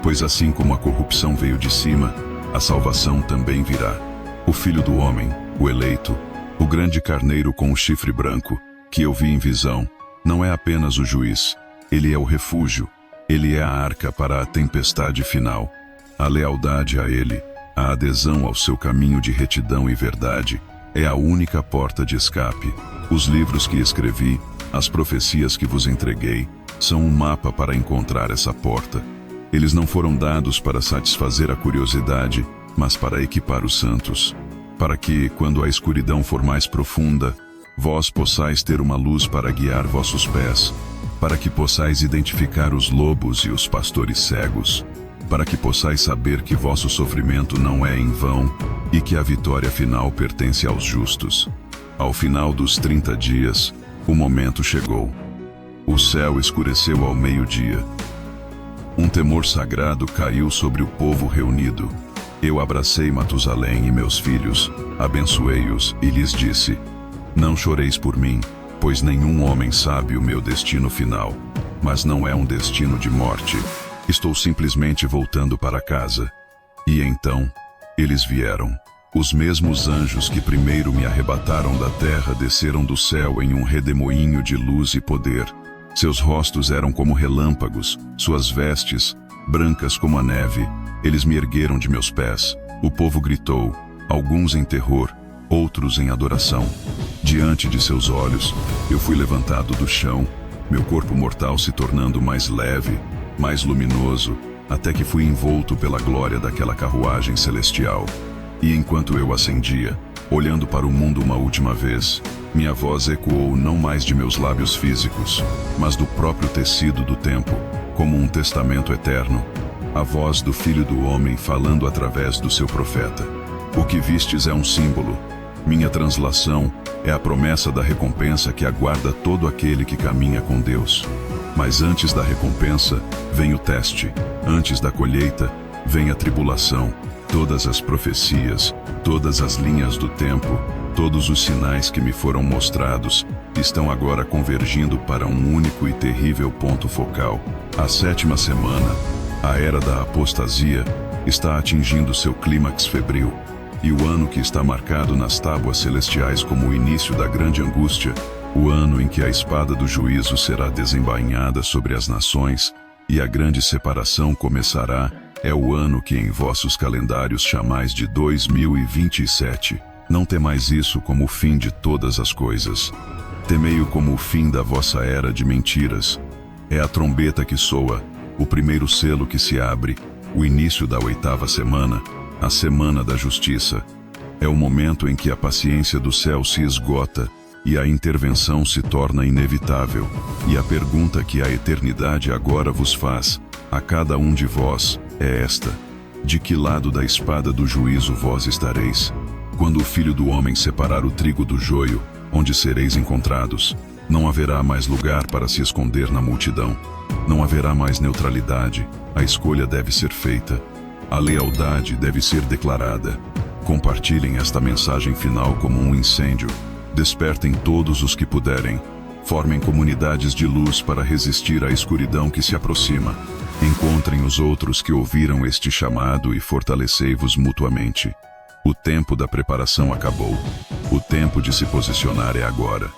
pois assim como a corrupção veio de cima, a salvação também virá. O Filho do Homem, o eleito, o grande carneiro com o chifre branco, que eu vi em visão, não é apenas o juiz, ele é o refúgio, ele é a arca para a tempestade final. A lealdade a ele, a adesão ao seu caminho de retidão e verdade, é a única porta de escape. Os livros que escrevi, as profecias que vos entreguei, são um mapa para encontrar essa porta. Eles não foram dados para satisfazer a curiosidade, mas para equipar os santos, para que, quando a escuridão for mais profunda, vós possais ter uma luz para guiar vossos pés, para que possais identificar os lobos e os pastores cegos, para que possais saber que vosso sofrimento não é em vão e que a vitória final pertence aos justos. Ao final dos 30 dias, o momento chegou. O céu escureceu ao meio-dia. Um temor sagrado caiu sobre o povo reunido. Eu abracei Matusalém e meus filhos, abençoei-os e lhes disse: não choreis por mim, pois nenhum homem sabe o meu destino final, mas não é um destino de morte. Estou simplesmente voltando para casa. E então, eles vieram. Os mesmos anjos que primeiro me arrebataram da terra desceram do céu em um redemoinho de luz e poder. Seus rostos eram como relâmpagos, suas vestes, brancas como a neve. Eles me ergueram de meus pés. O povo gritou, alguns em terror, outros em adoração. Diante de seus olhos, eu fui levantado do chão, meu corpo mortal se tornando mais leve, mais luminoso, até que fui envolto pela glória daquela carruagem celestial. E enquanto eu ascendia, olhando para o mundo uma última vez, minha voz ecoou não mais de meus lábios físicos, mas do próprio tecido do tempo, como um testamento eterno, a voz do Filho do Homem falando através do seu profeta. O que vistes é um símbolo. Minha translação é a promessa da recompensa que aguarda todo aquele que caminha com Deus. Mas antes da recompensa, vem o teste. Antes da colheita, vem a tribulação. Todas as profecias, todas as linhas do tempo, todos os sinais que me foram mostrados, estão agora convergindo para um único e terrível ponto focal. A 7ª semana, a era da apostasia, está atingindo seu clímax febril. E o ano que está marcado nas tábuas celestiais como o início da grande angústia, o ano em que a espada do juízo será desembainhada sobre as nações, e a grande separação começará, é o ano que em vossos calendários chamais de 2027. Não temais isso como o fim de todas as coisas. Temei-o como o fim da vossa era de mentiras. É a trombeta que soa, o primeiro selo que se abre, o início da 8ª semana, a semana da justiça. É o momento em que a paciência do céu se esgota e a intervenção se torna inevitável. E a pergunta que a eternidade agora vos faz, a cada um de vós, é esta: de que lado da espada do juízo vós estareis? Quando o Filho do Homem separar o trigo do joio, onde sereis encontrados? Não haverá mais lugar para se esconder na multidão. Não haverá mais neutralidade. A escolha deve ser feita. A lealdade deve ser declarada. Compartilhem esta mensagem final como um incêndio. Despertem todos os que puderem. Formem comunidades de luz para resistir à escuridão que se aproxima. Encontrem os outros que ouviram este chamado e fortalecei-vos mutuamente. O tempo da preparação acabou. O tempo de se posicionar é agora.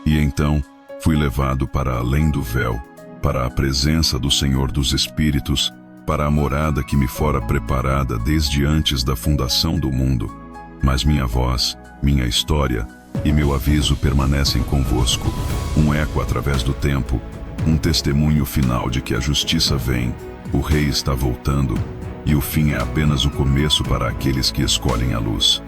E então, fui levado para além do véu, para a presença do Senhor dos Espíritos, para a morada que me fora preparada desde antes da fundação do mundo. Mas minha voz, minha história e meu aviso permanecem convosco, um eco através do tempo, um testemunho final de que a justiça vem, o Rei está voltando, e o fim é apenas o começo para aqueles que escolhem a luz.